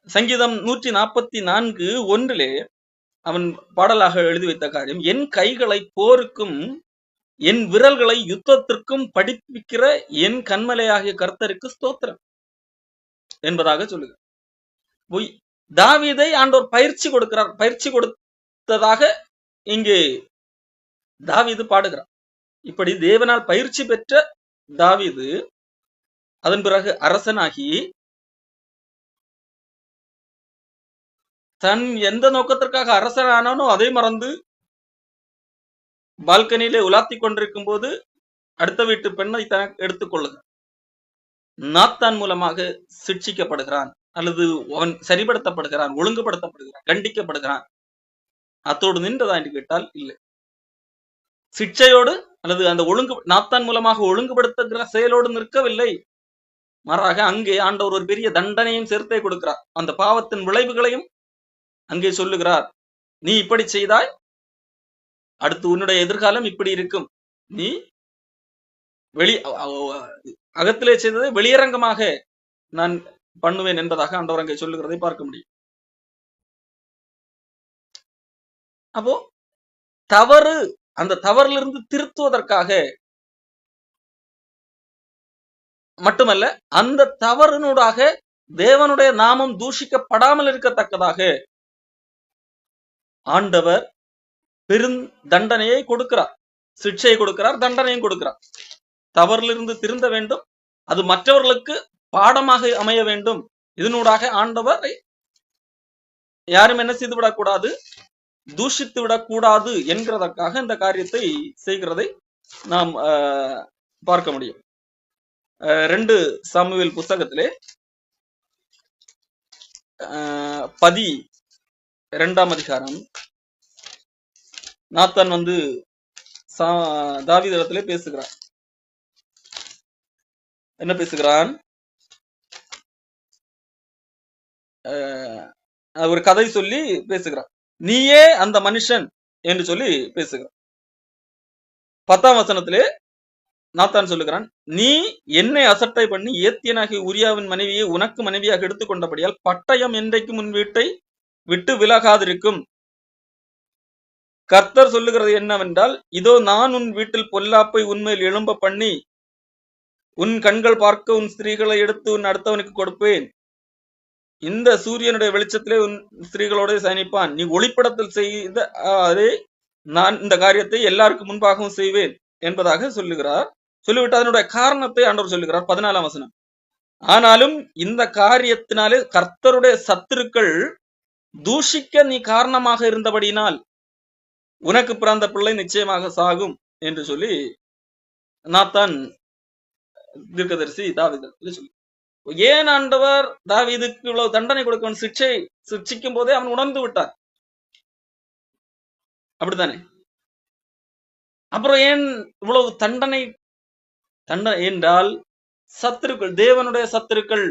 சங்கீதம் 144:1 அவன் பாடலாக எழுதி வைத்த காரியம், என் கைகளை போருக்கும் என் விரல்களை யுத்தத்திற்கும் படிப்பிக்கிற என் கண்மலையாகிய கர்த்தருக்கு ஸ்தோத்திரம் என்பதாக சொல்லுகிறார். தாவீதை ஆண்டவர் பயிற்சி கொடுத்ததாக இங்கே தாவீது பாடுகிறார். இப்படி தேவனால் பயிற்சி பெற்ற தாவீது அதன் பிறகு அரசனாகி தன் எந்த நோக்கத்திற்காக அரசனானோ அதை மறந்து பால்கனியிலே உலாத்தி கொண்டிருக்கும் போது அடுத்த வீட்டு பெண்ணை எடுத்துக்கொள்ளுகிறான். நாத்தான் மூலமாக சிட்சிக்கப்படுகிறான், அல்லது அவன் சரிபடுத்தப்படுகிறான், ஒழுங்குபடுத்தப்படுகிறான், கண்டிக்கப்படுகிறான். அத்தோடு நின்றதா என்று கேட்டால் இல்லை. சிக்ஷையோடு அல்லது அந்த நாத்தான் மூலமாக ஒழுங்குபடுத்துகிற செயலோடு நிற்கவில்லை. மாறாக அங்கே ஆண்டவர் ஒரு பெரிய தண்டனையும் சேர்த்தே கொடுக்கிறார். அந்த பாவத்தின் விளைவுகளையும் அங்கே சொல்லுகிறார். நீ இப்படி செய்தாய், அடுத்து உன்னுடைய எதிர்காலம் இப்படி இருக்கும். நீ அகத்திலே செய்ததை வெளியரங்கமாக நான் பண்ணுவேன் என்பதாக ஆண்டவர் அங்கே சொல்லுகிறதை பார்க்க முடியும். அப்போ தவறு, அந்த தவறிலிருந்து திருத்துவதற்காக மட்டுமல்ல, அந்த தவறினூடாக தேவனுடைய நாமம் தூஷிக்கப்படாமல் இருக்கத்தக்கதாக ஆண்டவர் பெரும் தண்டனையை கொடுக்கிறார், சிக்ஷையை கொடுக்கிறார், தண்டனையும் கொடுக்கிறார். தவறிலிருந்து திருந்த வேண்டும், அது மற்றவர்களுக்கு பாடமாக அமைய வேண்டும். இதனூடாக ஆண்டவர் யாரும் என்ன செய்து விடக்கூடாது, தூஷித்து விடக்கூடாது என்கிறதற்காக இந்த காரியத்தை செய்கிறதை நாம் பார்க்க முடியும். 2 சாமுவேல் புஸ்தகத்திலே 12ஆம் அதிகாரம் நாத்தான் தாவீதிடத்திலே பேசுகிறான். என்ன பேசுகிறான்? ஒரு கதை சொல்லி பேசுகிறான். நீயே அந்த மனுஷன் என்று சொல்லி பேசுகிறான். 10ஆம் வசனத்திலே நாத்தான் சொல்லுகிறான், நீ என்னை அசட்டை பண்ணி ஏத்தியனாகி உரியாவின் மனைவியை உனக்கு மனைவியாக எடுத்துக்கொண்டபடியால் பட்டயம் என்றைக்கும் உன் வீட்டை விட்டு விலகாதிருக்கும். கர்த்தர் சொல்லுகிறது என்னவென்றால், இதோ நான் உன் வீட்டில் பொல்லாப்பை உண்மையில் எழும்ப பண்ணி உன் கண்கள் பார்க்க உன் ஸ்திரீகளை எடுத்து உன் அடுத்தவனுக்கு கொடுப்பேன். இந்த சூரியனுடைய வெளிச்சத்திலே உன் ஸ்திரீகளோட சயனிப்பான். நீ ஒளிப்படத்தில் செய்த அதே நான் இந்த காரியத்தை எல்லாருக்கும் முன்பாகவும் செய்வேன் என்பதாக சொல்லுகிறார். சொல்லிவிட்டு அதனுடைய காரணத்தை ஆண்டவர் சொல்லுகிறார். 14ஆம் வசனம், ஆனாலும் இந்த காரியத்தினாலே கர்த்தருடைய சத்துருக்கள் தூஷிக்க நீ காரணமாக இருந்தபடியினால் உனக்கு பிறந்த பிள்ளை நிச்சயமாக சாகும் என்று சொல்லி நாத்தான் தீர்க்கதரிசி தாவீதுக்கு சொல்லி, ஏன் ஆண்டவர் தாவீதுக்கு இவ்வளவு தண்டனை கொடுக்கவன் சிக்ஷிக்கும் போதே அவன் உணர்ந்து விட்டான். அப்படித்தானே? அப்புறம் ஏன் இவ்வளவு தண்டனை என்றால், சத்துருக்கள், தேவனுடைய சத்துருக்கள்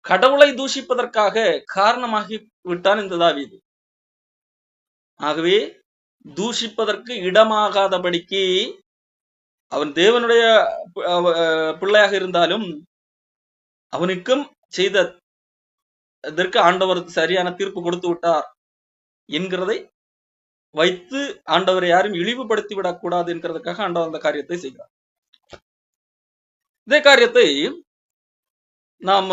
கடவுளை தூஷிப்பதற்காக காரணமாகி விட்டான் இந்த தாவீது. ஆகவே தூஷிப்பதற்கு இடமாகாதபடிக்கு அவன் தேவனுடைய பிள்ளையாக இருந்தாலும் அவனுக்கும் செய்ததற்கு ஆண்டவர் சரியான தீர்ப்பு கொடுத்து விட்டார் என்கிறதை வைத்து ஆண்டவரை யாரும் இழிவுபடுத்தி விடக்கூடாது என்கிறதுக்காக ஆண்டவர் அந்த காரியத்தை செய்கிறார். இதே காரியத்தை நாம்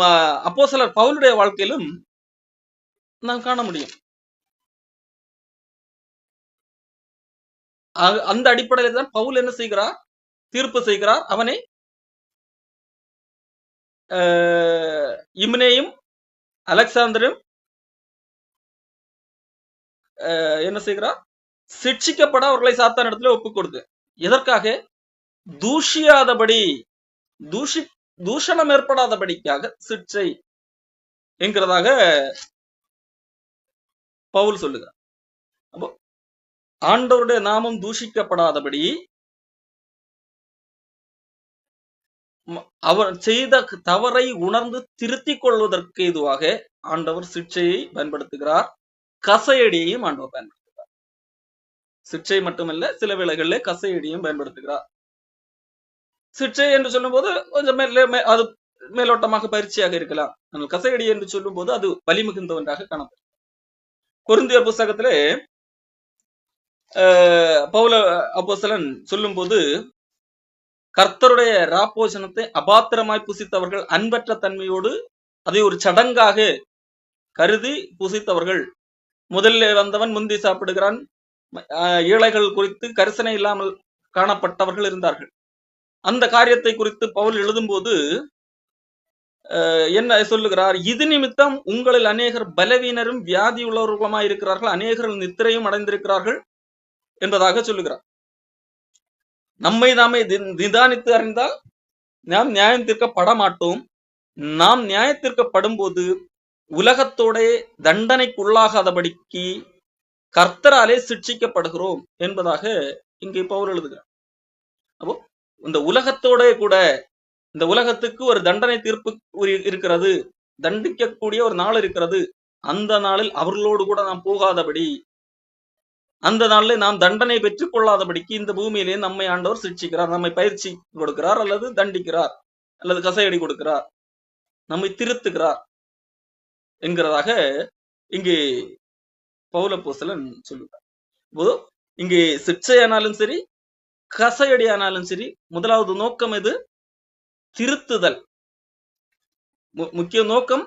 அப்போஸ்தலர் பவுலுடைய வாழ்க்கையிலும் நாம் காண முடியும். அந்த அடிப்படையில் தான் பவுல் என்ன செய்கிறார், தீர்ப்பு செய்கிறார். அவனை இம்னேயும் அலெக்சாந்தரும் என்ன செய்கிறார், சிட்சிக்கப்பட அவர்களை சாத்தான் இடத்துல ஒப்புக் கொடுத்து, எதற்காக? தூஷியாதபடி, தூஷணம் ஏற்படாதபடிக்காக சிட்சை என்கிறதாக பவுல் சொல்லுகிறார். அப்போ ஆண்டவருடைய நாமம் தூஷிக்கப்படாதபடி அவர் செய்த தவறை உணர்ந்து திருத்திக் கொள்வதற்கு ஏதுவாக ஆண்டவர் சிட்சையை பயன்படுத்துகிறார், கசையடியையும் ஆண்டவர் பயன்படுத்துகிறார். சிட்சை மட்டுமல்ல, சில வேளைகளில் கசையடியும் பயன்படுத்துகிறார். சிட்சை என்று சொல்லும் போது கொஞ்சம் அது மேலோட்டமாக பயிற்சியாக இருக்கலாம். ஆனால் கசையடி என்று சொல்லும் போது அது வலிமிகுந்த ஒன்றாக காணப்படும். கொரிந்தியர் புஸ்தகத்திலே பவுல அப்போஸ்தலன் சொல்லும் போது, கர்த்தருடைய ராப்போசனத்தை அபாத்திரமாய் புசித்தவர்கள், அன்பற்ற தன்மையோடு அதை ஒரு சடங்காக கருதி புசித்தவர்கள், முதல்ல வந்தவன் முந்தி சாப்பிடுகிறான், ஏழைகள் குறித்து கரிசனை இல்லாமல் காணப்பட்டவர்கள் இருந்தார்கள். அந்த காரியத்தை குறித்து பவுல் எழுதும்போது என்ன சொல்லுகிறார், இது நிமித்தம் உங்களில் அநேகர் பலவீனரும் வியாதி உள்ளவர்களுமாய் இருக்கிறார்கள், அநேகர்கள் நித்திரையும் அடைந்திருக்கிறார்கள் என்பதாக சொல்லுகிறார். நம்மை நாமே நிதானித்து அறிந்தால் நாம் நியாயம் தீர்க்கப்பட மாட்டோம். நாம் நியாயத்திற்கப்படும் போது உலகத்தோட தண்டனைக்குள்ளாகாதபடிக்கு கர்த்தராலே சிட்சிக்கப்படுகிறோம் என்பதாக இங்கே பவுல் எழுதுகிறார். அப்போ இந்த உலகத்தோட கூட இந்த உலகத்துக்கு ஒரு தண்டனை தீர்ப்பு இருக்கிறது, தண்டிக்கக்கூடிய ஒரு நாள் இருக்கிறது. அந்த நாளில் அவர்களோடு கூட நாம் போகாதபடி, அந்த நாளில் நாம் தண்டனை பெற்றுக் கொள்ளாதபடிக்கு இந்த பூமியிலே நம்மை ஆண்டவர் சிட்சிக்கிறார், நம்மை பயிற்சி கொடுக்கிறார், அல்லது தண்டிக்கிறார், அல்லது கசையடி கொடுக்கிறார், நம்மை திருத்துகிறார் என்கிறதாக இங்கே பவுல் அப்போஸ்தலன் சொல்லுகிறார். இங்கே சிக்ஷையானாலும் சரி, கசையடி ஆனாலும் சரி, முதலாவது நோக்கம் எது? திருத்துதல். முக்கிய நோக்கம்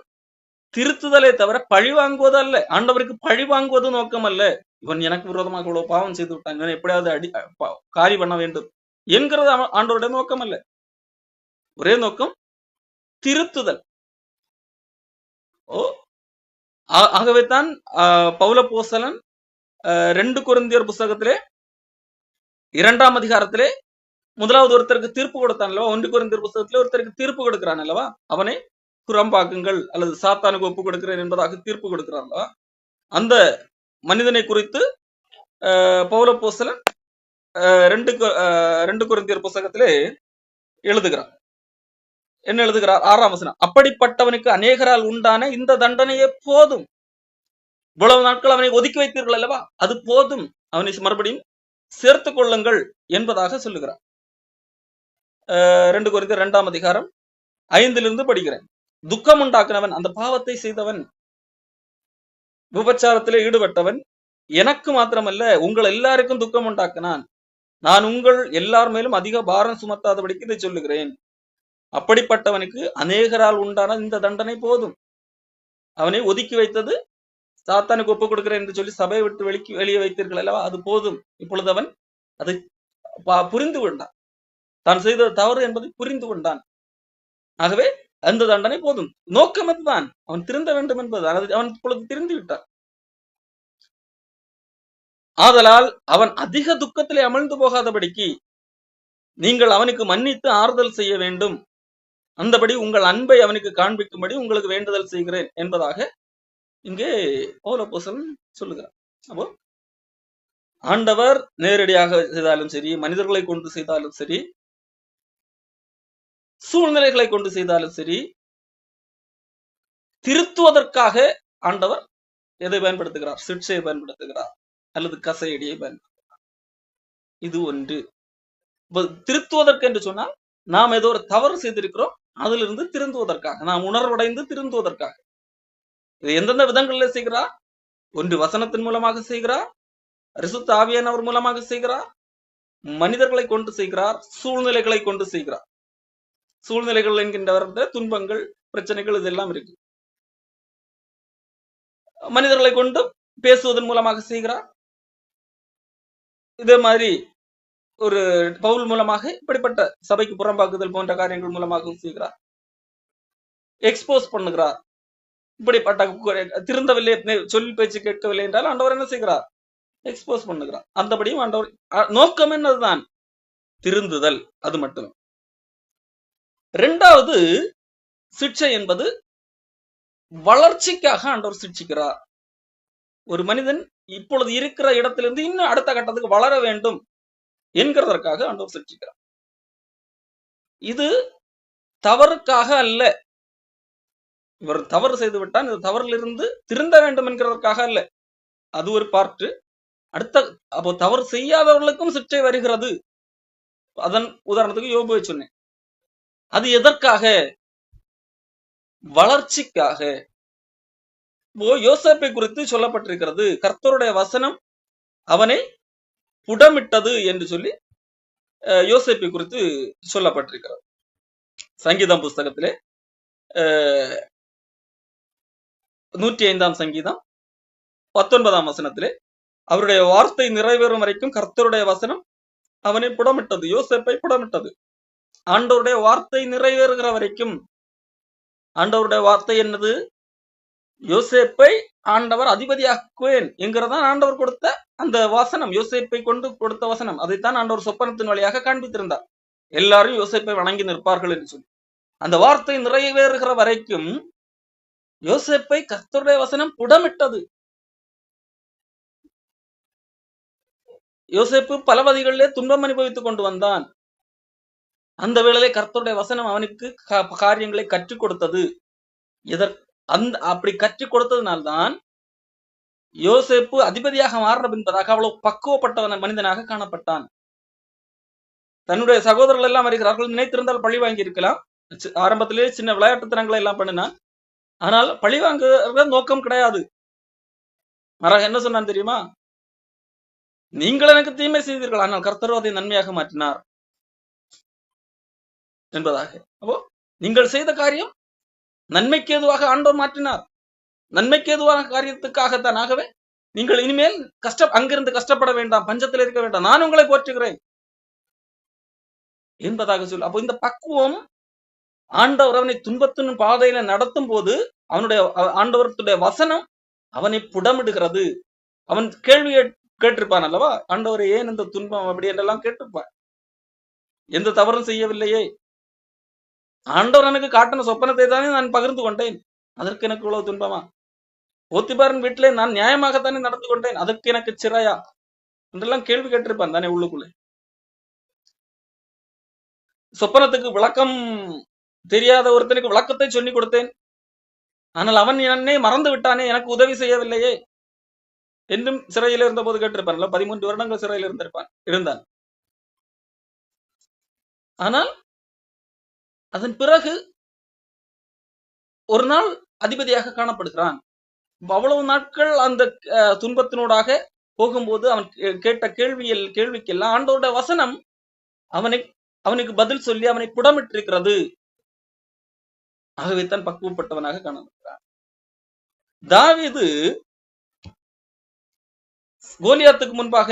திருத்துதலை தவிர பழி வாங்குவது அல்ல. ஆண்டவருக்கு பழி வாங்குவது நோக்கம் அல்ல. இவன் எனக்கு விரோதமாக இவ்வளவு பாவம் செய்து விட்டான், இவன் எப்படியாவது காரி பண்ண வேண்டும் என்கிறது ஆண்டவருடைய நோக்கம் அல்ல. ஒரே நோக்கம் திருத்துதல். ஆகவே தான் பவுல் அப்போஸ்தலன் 2 கொரிந்தியர் புஸ்தகத்திலே 2ஆம் அதிகாரத்திலே முதலாவது ஒருத்தருக்கு தீர்ப்பு கொடுத்தான் அல்லவா? 1 கொரிந்தியர் புஸ்தகத்திலே ஒருத்தருக்கு தீர்ப்பு கொடுக்கிறான் அல்லவா? அவனை புறம்பாக்குங்கள் அல்லது சாத்தானுக்கு ஒப்பு கொடுக்கிறேன் என்பதாக தீர்ப்பு கொடுக்கிறான் அல்லவா? அந்த மனிதனை குறித்து பவுல் அப்போஸ்தலன் 2 கொரிந்தியர் புஸ்தகத்திலே எழுதுகிறார். என்ன எழுதுகிறார்? 6ஆம் வசனம், அப்படிப்பட்டவனுக்கு அநேகரால் உண்டான இந்த தண்டனையே போதும். இவ்வளவு நாட்கள் அவனை ஒதுக்கி வைத்தீர்கள் அல்லவா? அது போதும், அவனை மறுபடியும் சேர்த்துக் கொள்ளுங்கள் என்பதாக சொல்லுகிறார். 2 கொரிந்தியர் 2ஆம் அதிகாரம் 5 படிக்கிறேன். துக்கம் உண்டாக்குனவன், அந்த பாவத்தை செய்தவன், விபச்சாரத்திலே ஈடுபட்டவன், எனக்கு மாத்திரமல்ல உங்கள் எல்லாருக்கும் துக்கம் உண்டாக்கினான். நான் உங்கள் எல்லார் மேலும் அதிக பாரம் சுமத்தாதபடிக்கு இதை சொல்லுகிறேன். அப்படிப்பட்டவனுக்கு அநேகரால் உண்டான இந்த தண்டனை போதும். அவனை ஒதுக்கி வைத்தது, சாத்தானுக்கு ஒப்புக் கொடுக்கிறேன் என்று சொல்லி சபையை விட்டு வெளியே வைத்தீர்கள் அல்லவா? அது போதும். இப்பொழுது அவன் அதை புரிந்து கொண்டான், தான் செய்த தவறு என்பதை புரிந்து கொண்டான். ஆகவே அந்த தண்டனை போதும். நோக்கம் அதுதான், அவன் திருந்த வேண்டும் என்பது. அவன் இப்பொழுது திரிந்து விட்டான். ஆதலால் அவன் அதிக துக்கத்திலே அமிழ்ந்து போகாதபடிக்கு நீங்கள் அவனுக்கு மன்னித்து ஆறுதல் செய்ய வேண்டும். அந்தபடி உங்கள் அன்பை அவனுக்கு காண்பிக்கும்படி உங்களுக்கு வேண்டுதல் செய்கிறேன் என்பதாக இங்கே பவுல் அப்போஸ்தலன் சொல்லுகிறார். அப்போ ஆண்டவர் நேரடியாக செய்தாலும் சரி, மனிதர்களை கொண்டு செய்தாலும் சரி, சூழ்நிலைகளை கொண்டு செய்தாலும் சரி, திருத்துவதற்காக ஆண்டவர் எதை பயன்படுத்துகிறார்? சிட்சையை பயன்படுத்துகிறார் அல்லது கசையடியை பயன்படுத்துகிறார். இது ஒன்று. திருத்துவதற்கு என்று சொன்னால் நாம் ஏதோ ஒரு தவறு செய்திருக்கிறோம், அதிலிருந்து திருந்துவதற்காக, நாம் உணர்வடைந்து திருந்துவதற்காக. இது எந்தெந்த விதங்களில் செய்கிறார்? ஒன்று வசனத்தின் மூலமாக செய்கிறார், பரிசுத்த ஆவியானவர் மூலமாக செய்கிறார், மனிதர்களை கொண்டு செய்கிறார், சூழ்நிலைகளை கொண்டு செய்கிறார். சூழ்நிலைகள் என்கின்ற துன்பங்கள், பிரச்சனைகள் இதெல்லாம் இருக்கு. மனிதர்களை கொண்டு பேசுவதன் மூலமாக செய்கிறார். இதே மாதிரி ஒரு பவுல் மூலமாக இப்படிப்பட்ட சபைக்கு புறம்பாக்குதல் போன்ற காரியங்கள் மூலமாக செய்கிறார். எக்ஸ்போஸ் பண்ணுகிறார். இப்படிப்பட்ட திருந்தவில்லை, சொல் பேச்சு கேட்கவில்லை என்றால் ஆண்டவர் என்ன செய்கிறார்? எக்ஸ்போஸ் பண்ணுகிறார். அந்தபடியும் ஆண்டவர் நோக்கம் என்னதுதான்? திருந்துதல். அது மட்டுமே. 2வது சிட்சை என்பது வளர்ச்சிக்காக ஆண்டவர் சிட்சிக்கிறார். ஒரு மனிதன் இப்பொழுது இருக்கிற இடத்திலிருந்து இன்னும் அடுத்த கட்டத்துக்கு வளர வேண்டும் என்கிறதற்காக ஆண்டவர் சிட்சிக்கிறார். இது தவறுக்காக அல்ல. இவர் தவறு செய்து விட்டான், இந்த தவறிலிருந்து திருந்த வேண்டும் என்கிறதற்காக அல்ல. அது ஒரு பார்ட்டு. அடுத்த அப்போ தவறு செய்யாதவர்களுக்கும் சிட்சை வருகிறது. அதன் உதாரணத்துக்கு யோபுவை சொன்னேன். அது எதற்காக? வளர்ச்சிக்காக. யோசேப்பை குறித்து சொல்லப்பட்டிருக்கிறது, கர்த்தருடைய வசனம் அவனை புடமிட்டது என்று சொல்லி யோசேப்பை குறித்து சொல்லப்பட்டிருக்கிறது. சங்கீதம் புஸ்தகத்திலே 105ஆம் சங்கீதம் 19ஆம் வசனத்திலே அவருடைய வார்த்தை நிறைவேறும் வரைக்கும் கர்த்தருடைய வசனம் அவனை புடமிட்டது, யோசேப்பை புடமிட்டது. ஆண்டவருடைய வார்த்தை நிறைவேறுகிற வரைக்கும். ஆண்டவருடைய வார்த்தை என்னது? யோசேப்பை ஆண்டவர் அதிபதியாக்குவேன் என்கிறதான் ஆண்டவர் கொடுத்த அந்த வசனம், யோசேப்பை கொண்டு கொடுத்த வசனம், அதைத்தான் ஆண்டவர் சொப்பனத்தின் வழியாக காண்பித்திருந்தார். எல்லாரும் யோசேப்பை வணங்கி நிற்பார்கள் என்று சொல்லி. அந்த வார்த்தை நிறைவேறுகிற வரைக்கும் யோசேப்பை கர்த்தருடைய வசனம் புடமிட்டது. யோசேப்பு பல வழிகளிலே துன்பம் அனுபவித்துக் கொண்டு வந்தான். அந்த வேளையிலே கர்த்தருடைய வசனம் அவனுக்கு காரியங்களை கற்றுக் கொடுத்தது. அப்படி கற்றுக் கொடுத்ததுனால்தான் யோசேப்பு அதிபதியாக மாறின என்பதாக அவ்வளவு பக்குவப்பட்ட மனிதனாக காணப்பட்டான். தன்னுடைய சகோதரர்கள் எல்லாம் வருகிறார்கள், நினைத்திருந்தால் பழி வாங்கி இருக்கலாம். ஆரம்பத்திலே சின்ன விளையாட்டுத்தனங்களை எல்லாம் பண்ணினான். ஆனால் பழி வாங்குற நோக்கம் கிடையாது. மாறாக என்ன சொன்னான் தெரியுமா? நீங்கள் எனக்கு தீமை செய்தீர்கள், ஆனால் கர்த்தரோ அதை நன்மையாக மாற்றினார் என்பதாக. அப்போ நீங்கள் செய்த காரியம் நன்மைக்கு ஏதுவாக ஆண்டவர் மாற்றினார். நன்மைக்கு ஏதுவான காரியத்துக்காகத்தான். ஆகவே நீங்கள் இனிமேல் அங்கிருந்து கஷ்டப்பட வேண்டாம், பஞ்சத்தில் இருக்க வேண்டாம், நான் உங்களை போற்றுகிறேன் என்பதாக சொல். அப்போ இந்த பக்குவம் ஆண்டவர் அவனை துன்பத்தின் பாதையில நடத்தும் போது ஆண்டவருடைய வசனம் அவனை புடமிடுகிறது. அவன் கேள்வி கேட்டிருப்பான் அல்லவா, ஆண்டவரை ஏன் இந்த துன்பம் அப்படி என்றெல்லாம் கேட்டிருப்பான். எந்த தவறும் செய்யவில்லையே, ஆண்டவர் எனக்கு காட்டின சொப்பனத்தை தானே நான் பகிர்ந்து கொண்டேன், அதற்கு எனக்கு இவ்வளவு துன்பமா? போத்திபாரின் வீட்டிலே நான் நியாயமாகத்தானே நடந்து கொண்டேன், அதற்கு எனக்கு சிறையா என்றெல்லாம் கேள்வி கேட்டிருப்பான் தானே உள்ளுக்குள்ளே. சொப்பனத்துக்கு விளக்கம் தெரியாத ஒருத்தனுக்கு விளக்கத்தை சொல்லி கொடுத்தேன், ஆனால் அவன் என்னை மறந்து விட்டானே, எனக்கு உதவி செய்யவில்லையே என்றும் சிறையில் இருந்த போது கேட்டிருப்பான். 13 வருடங்கள் சிறையில் இருந்தான். ஆனால் அதன் பிறகு ஒரு நாள் அதிபதியாக காணப்படுகிறான். அவ்வளவு நாட்கள் அந்த துன்பத்தினூடாக போகும்போது அவன் கேட்ட கேள்விக்கெல்லாம் ஆண்டவருடைய வசனம் அவனுக்கு பதில் சொல்லி அவனை புடமிட்டிருக்கிறது. ஆகவே தான் பக்குவப்பட்டவனாக காணப்படுகிறான். தாவீது கோலியாத்துக்கு முன்பாக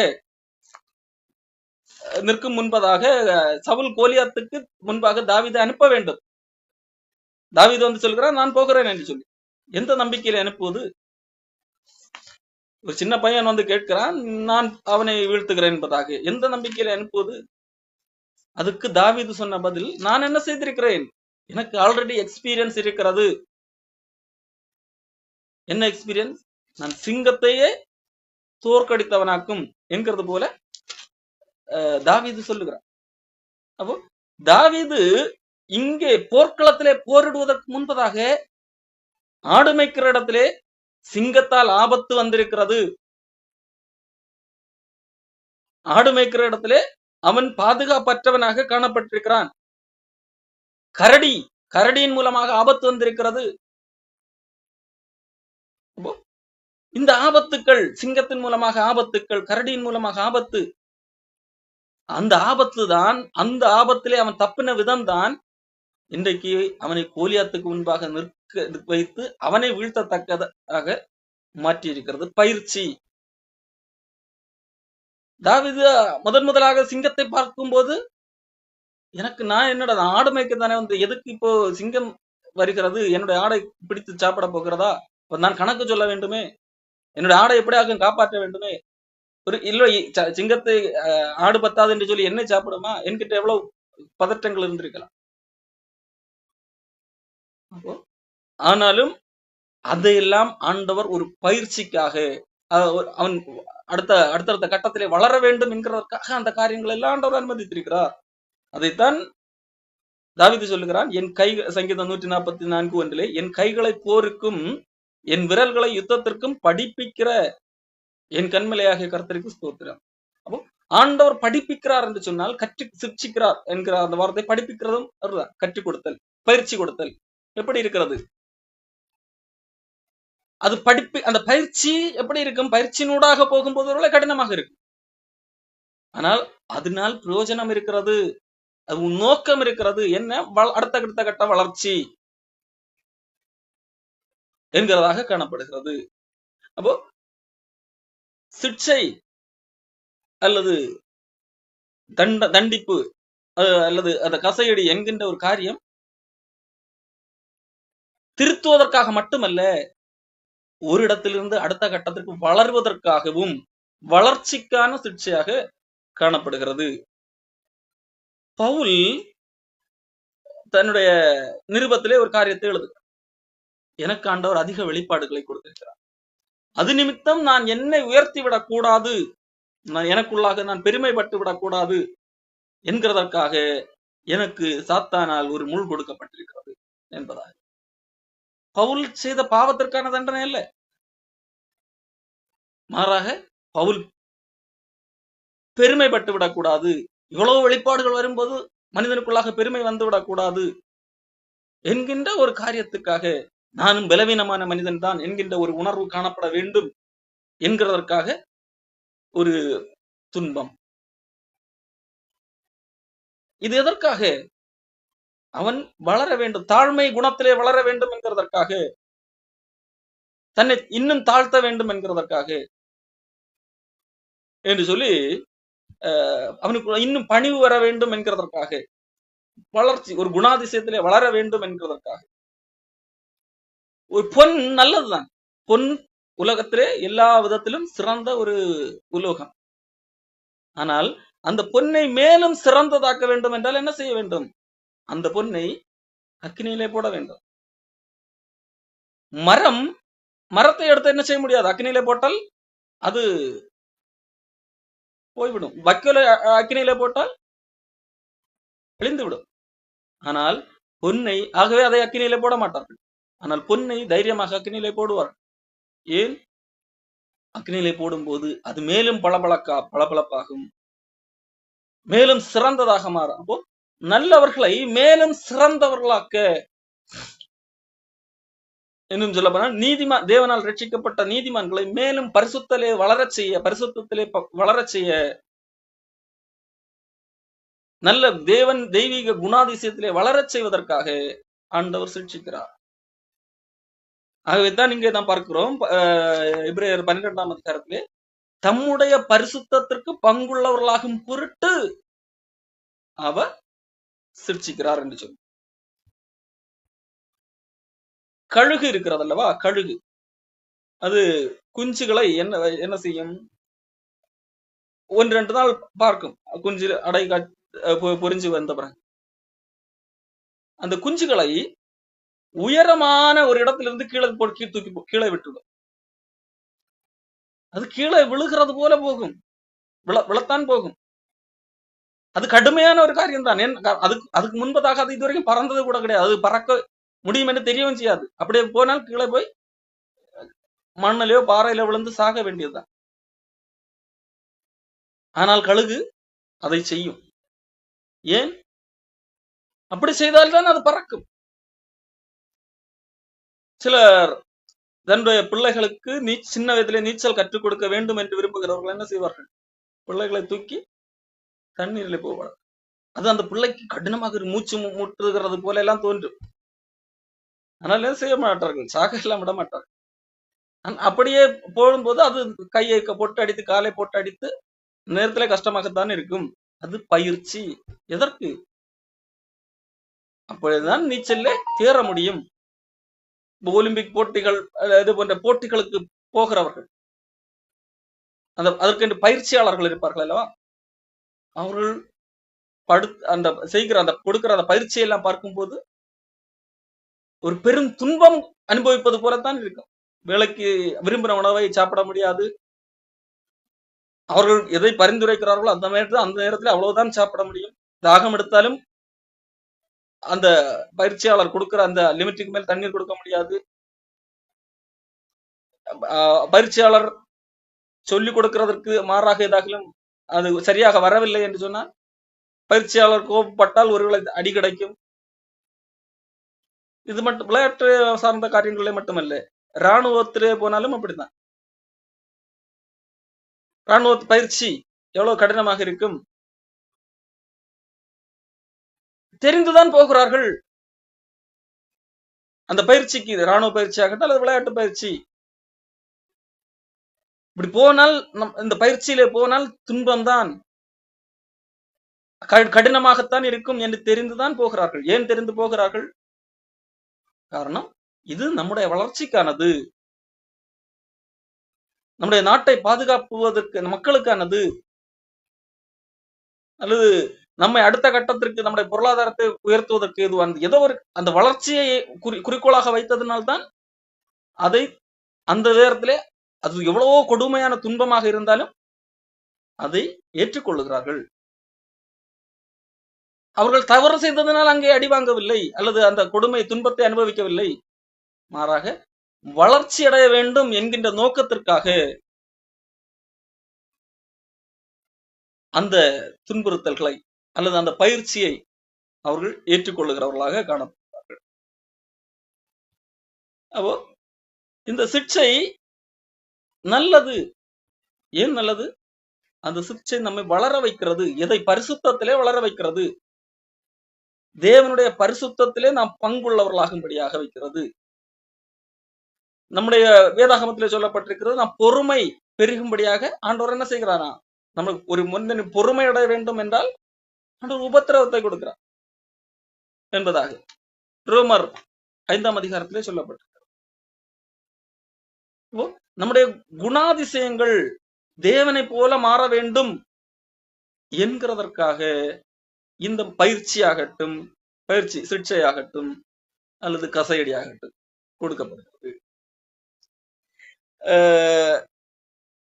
நிற்கும் முன்பதாக சவுல் கோலியாத்துக்கு முன்பாக தாவீதை அனுப்ப வேண்டும். தாவீது வந்து சொல்கிறான், நான் போகிறேன் என்று சொல்லி. எந்த நம்பிக்கையில அனுப்புவது? ஒரு சின்ன பையன் வந்து கேட்கிறான், நான் அவனை வீழ்த்துகிறேன் என்பதாக. எந்த நம்பிக்கையில அனுப்புவது? அதுக்கு தாவீது சொன்ன பதில், நான் என்ன செய்திருக்கிறேன்? எனக்கு ஆல்ரெடி எக்ஸ்பீரியன்ஸ் இருக்கிறது. என்ன எக்ஸ்பீரியன்ஸ்? நான் சிங்கத்தையே தோற்கடித்தவனாக்கும் என்கிறது போல தாவீது சொல்லுகிறான். அப்போ தாவீது இங்கே போர்க்களத்திலே போரிடுவதற்கு முன்பதாக ஆடு மேய்க்கிற இடத்திலே சிங்கத்தால் ஆபத்து வந்திருக்கிறது. ஆடு மேய்க்கிற இடத்திலே அவன் பாதுகாப்பற்றவனாக காணப்பட்டிருக்கிறான். கரடியின் மூலமாக ஆபத்து வந்திருக்கிறது. இந்த ஆபத்துக்கள், சிங்கத்தின் மூலமாக ஆபத்துக்கள், கரடியின் மூலமாக ஆபத்து, அந்த ஆபத்து தான், அந்த ஆபத்திலே அவன் தப்பின விதம் தான் இன்றைக்கு அவனை கோலியாத்துக்கு முன்பாக நிற்க வைத்து அவனை வீழ்த்தத்தக்கதாக மாற்றி இருக்கிறது. பயிற்சி. தாவீது முதலாக சிங்கத்தை பார்க்கும் போது நான் என்னோட ஆடு மேய்க்க தானே வந்து, எதுக்கு இப்போ சிங்கம் வருகிறது, என்னுடைய ஆடை பிடித்து சாப்பிட போகிறதா, நான் கணக்கு சொல்ல வேண்டுமே, என்னுடைய ஆடை எப்படியாக காப்பாற்ற வேண்டுமே, இல்லை சிங்கத்தை ஆடு பத்தாது என்று சொல்லி என்னை சாப்பிடுமா என்கிட்ட எவ்வளவு பதற்றங்கள் இருந்திருக்கலாம். ஆனாலும் அதையெல்லாம் ஆண்டவர் ஒரு பயிற்சிக்காக, அவன் அடுத்தடுத்த கட்டத்திலே வளர வேண்டும் என்கிறதற்காக அந்த காரியங்கள் எல்லாம் ஆண்டவர் அனுமதித்திருக்கிறார். அதைத்தான் தாவீது சொல்லுகிறான், என் கை, சங்கீதம் 144:1, என் கைகளை போருக்கும் என் விரல்களை யுத்தத்திற்கும் படிப்பிக்கிற என் கண்மலையாகிய கர்த்தருக்கு ஸ்தோத்திரம். அப்போ ஆண்டவர் படிப்பிக்கிறார் என்று சொன்னால் கற்று சிக்ஷிக்கிறார் என்கிற அந்த வார்த்தை படிப்பிக்கிறதும் கற்றுக் கொடுத்தல், பயிற்சி கொடுத்தல். எப்படி இருக்கிறது அது? அந்த பயிற்சி எப்படி இருக்கும்? பயிற்சியினூடாக போகும்போது ஒருவேளை கடினமாக இருக்கும், ஆனால் அதனால் பிரயோஜனம் இருக்கிறது, அது நோக்கம் இருக்கிறது. என்ன? அடுத்த கட்ட வளர்ச்சி என்கிறதாக காணப்படுகிறது. அப்போ சிக்ஷை அல்லது தண்டிப்பு அல்லது அந்த கசையடி என்கின்ற ஒரு காரியம் திருத்துவதற்காக மட்டுமல்ல, ஒரு இடத்திலிருந்து அடுத்த கட்டத்திற்கு வளர்வதற்காகவும் வளர்ச்சிக்கான சிக்ஷையாக காணப்படுகிறது. பவுல் தன்னுடைய நிருபத்திலே ஒரு காரியத்தை எழுது, எனக்கு ஆண்டவர் அதிக வெளிப்பாடுகளை கொடுத்திருக்கிறார், அது நிமித்தம் நான் என்னை உயர்த்தி விடக் கூடாது, எனக்குள்ளாக நான் பெருமைப்பட்டு விடக்கூடாது என்கிறதற்காக எனக்கு சாத்தானால் ஒரு முள் கொடுக்கப்பட்டிருக்கிறது என்பதாக. பவுல் செய்த பாவத்திற்கான தண்டனை அல்ல, மாறாக பவுல் பெருமைப்பட்டு விடக்கூடாது, இவ்வளவு வெளிப்பாடுகள் வரும்போது மனிதனுக்குள்ளாக பெருமை வந்து விடக்கூடாது என்கின்ற ஒரு காரியத்துக்காக, நானும் பலவீனமான மனிதன் தான் என்கின்ற ஒரு உணர்வு காணப்பட வேண்டும் என்கிறதற்காக ஒரு துன்பம். இது எதற்காக? அவன் வளர வேண்டும், தாழ்மை குணத்திலே வளர வேண்டும் என்கிறதற்காக, தன்னை இன்னும் தாழ்த்த வேண்டும் என்கிறதற்காக என்று சொல்லி, அவனுக்கு இன்னும் பணிவு வர வேண்டும் என்கிறதற்காக, வளர்ச்சி ஒரு குணாதிசயத்திலே வளர வேண்டும் என்கிறதற்காக. ஒரு பொன் நல்லதுதான், பொன் உலகத்திலே எல்லா விதத்திலும் சிறந்த ஒரு உலோகம். ஆனால் அந்த பொன்னை மேலும் சிறந்ததாக்க வேண்டும் என்றால் என்ன செய்ய வேண்டும்? அந்த பொன்னை அக்னியிலே போட வேண்டும். மரத்தை எடுத்து என்ன செய்ய முடியாது, அக்னியிலே போட்டால் அது போய்விடும். வைக்கோலை அக்னியிலே போட்டால் அழிந்து விடும். ஆனால் பொன்னை, ஆகவே அதை அக்னியிலே போட மாட்டார்கள். ஆனால் பொன்னை தைரியமாக அக்னியிலே போடுவார்கள். ஏன்? அக்னியிலே போடும்போது அது மேலும் பளபளப்பாகும், மேலும் சிறந்ததாக மாறும். அப்போ நல்லவர்களை மேலும் சிறந்தவர்களாக்க, இன்னும் சொல்ல போனால் தேவனால் ரட்சிக்கப்பட்ட நீதிமான்களை மேலும் பரிசுத்தத்திலே வளரச் செய்ய, நல்ல தெய்வீக குணாதிசயத்திலே வளரச் செய்வதற்காக ஆண்டவர் சிக்ஷிக்கிறார். ஆகவேதான் இங்கே நாம் பார்க்கிறோம், எபிரேயர் 12ஆம் அதிகாரத்திலே தம்முடைய பரிசுத்தத்திற்கு பங்குள்ளவர்களாகும் பொருட்டு அவர் சிக்ஷிக்கிறார் என்று சொல்லி. கழுகு இருக்கிறது அல்லவா, கழுகு அது குஞ்சுகளை என்ன செய்யும்? 1-2 நாள் பார்க்கும், குஞ்சு அடை பொறிஞ்சு வந்த பிறகு அந்த குஞ்சுகளை உயரமான ஒரு இடத்திலிருந்து கீழே விட்டுடும். அது கீழே விழுகிறது போல போகும், விழத்தான் போகும். அது கடுமையான ஒரு காரியம் தான். அதுக்கு முன்பதாக அது இதுவரைக்கும் பறந்தது கூட கிடையாது, அது பறக்க முடியும் என்று தெரியவும் செய்யாது. அப்படியே போனால் கீழே போய் மண்ணிலையோ பாறையில விழுந்து சாக வேண்டியதுதான். ஆனால் கழுகு அதை செய்யும். ஏன்? அப்படி செய்தால்தான் அது பறக்கும். சிலர் தன்னுடைய பிள்ளைகளுக்கு சின்ன வயதிலே நீச்சல் கற்றுக் கொடுக்க வேண்டும் என்று விரும்புகிறவர்கள் என்ன செய்வார்கள்? பிள்ளைகளை தூக்கி தண்ணீரில் போவார்கள். அது அந்த பிள்ளைக்கு கடினமாக மூச்சு முட்டுகிறது போல எல்லாம் தோன்றும். ஆனால் என்ன செய்ய மாட்டார்கள், சாக எல்லாம் விட மாட்டார்கள். அப்படியே போடும்போது அது கையை போட்டு அடித்து, காலை போட்டு அடித்து, நேரத்திலே கஷ்டமாகத்தான் இருக்கும். அது பயிற்சி. எதற்கு? அப்பொழுதுதான் நீச்சல்ல தேற முடியும். ஒலிம்பிக் போட்டிகள், இது போன்ற போட்டிகளுக்கு போகிறவர்கள், அதற்கென்று பயிற்சியாளர்கள் இருப்பார்கள் அல்லவா, அவர்கள் கொடுக்கிற அந்த பயிற்சியெல்லாம் பார்க்கும்போது ஒரு பெரும் துன்பம் அனுபவிப்பது போலத்தான் இருக்கும். வேலைக்கு விரும்பின உணவை சாப்பிட முடியாது. அவர்கள் எதை பரிந்துரைக்கிறார்களோ அந்த நேரத்தில் அவ்வளவுதான் சாப்பிட முடியும். தாகம் எடுத்தாலும் அந்த பயிற்சியாளர் கொடுக்கிற அந்த லிமிட்டுக்கு மேல் தண்ணீர் கொடுக்க முடியாது. பயிற்சியாளர் சொல்லிக் கொடுக்கிறதற்கு மாறாக ஏதாகிலும் அது சரியாக வரவில்லை என்று சொன்னால் பயிற்சியாளர் கோபப்பட்டால் ஒருவேளை அடி கிடைக்கும். இது மட்டும் விளையாட்டு சார்ந்த காரியங்களே மட்டுமல்ல, இராணுவத்திலே போனாலும் அப்படித்தான். இராணுவ பயிற்சி எவ்வளவு கடினமாக இருக்கும். தெரிந்துதான் போகிறார்கள் அந்த பயிற்சிக்கு. இராணுவ பயிற்சி ஆகட்டும் அல்லது விளையாட்டு பயிற்சி, இப்படி போனால் இந்த பயிற்சியிலே போனால் துன்பம்தான், கடினமாகத்தான் இருக்கும் என்று தெரிந்துதான் போகிறார்கள். ஏன் தெரிந்து போகிறார்கள்? காரணம் இது நம்முடைய வளர்ச்சிக்கானது. நம்முடைய நாட்டை பாதுகாப்புவதற்கு மக்களுக்கானது, அல்லது நம்மை அடுத்த கட்டத்திற்கு நம்முடைய பொருளாதாரத்தை உயர்த்துவதற்கு எதுவானது, ஏதோ ஒரு அந்த வளர்ச்சியை குறிக்கோளாக வைத்ததனால்தான் அதை அந்த நேரத்திலே அது எவ்வளவோ கொடுமையான துன்பமாக இருந்தாலும் அதை ஏற்றுக்கொள்ளுகிறார்கள். அவர்கள் தவறு செய்ததனால் அங்கே அடி வாங்கவில்லை, அல்லது அந்த கொடுமை துன்பத்தை அனுபவிக்கவில்லை. மாறாக வளர்ச்சி அடைய வேண்டும் என்கின்ற நோக்கத்திற்காக அந்த துன்புறுத்தல்களை அல்லது அந்த பயிற்சியை அவர்கள் ஏற்றுக்கொள்ளுகிறவர்களாக காணப்படுகிறார்கள். அப்போ இந்த சிக்ஷை நல்லது. ஏன் நல்லது? அந்த சிக்ஷை நம்மை வளர வைக்கிறது. எதை? பரிசுத்தத்திலே வளர வைக்கிறது. தேவனுடைய பரிசுத்தத்திலே நாம் பங்குள்ளவர்களாகும்படியாக வைக்கிறது. நம்முடைய வேதாகமத்திலே சொல்லப்பட்டிருக்கிறது, நாம் பொறுமை பெருகும்படியாக ஆண்டவர் என்ன செய்கிறாரா? நமக்கு ஒரு மனிதன் பொறுமை அடைய வேண்டும் என்றால் ஆண்டவர் உபத்திரவத்தை கொடுக்கிறார் என்பதாக ரோமர் 5ஆம் அதிகாரத்திலே சொல்லப்பட்டிருக்கிறது. நம்முடைய குணாதிசயங்கள் தேவனை போல மாற வேண்டும் என்கிறதற்காக இந்த பயிற்சியாகட்டும், பயிற்சி சிக்ஷையாகட்டும் அல்லது கசையடியாகட்டும் கொடுக்கப்படுகிறது.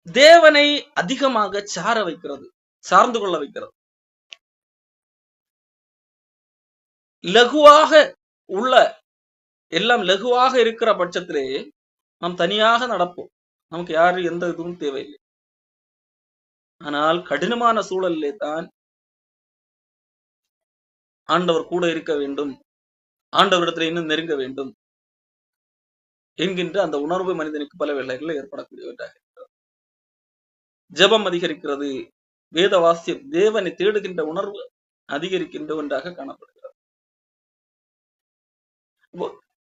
தேவனை அதிகமாக சார வைக்கிறது, சார்ந்து கொள்ள வைக்கிறது. லகுவாக உள்ள எல்லாம் லகுவாக இருக்கிற பட்சத்திலே நாம் தனியாக நடப்போம், நமக்கு யாரு எந்த இதுவும் தேவையில்லை. ஆனால் கடினமான சூழலிலே தான் ஆண்டவர் கூட இருக்க வேண்டும், ஆண்டவரிடத்தில் இன்னும் நெருங்க வேண்டும் என்கின்ற அந்த உணர்வு மனிதனுக்கு பல வேளைகளில் ஏற்படக்கூடியவற்றாக இருக்கிறது. ஜெபம் அதிகரிக்கிறது, வேத வாசியம், தேவனை தேடுகின்ற உணர்வு அதிகரிக்கின்ற ஒன்றாக காணப்படுகிறது.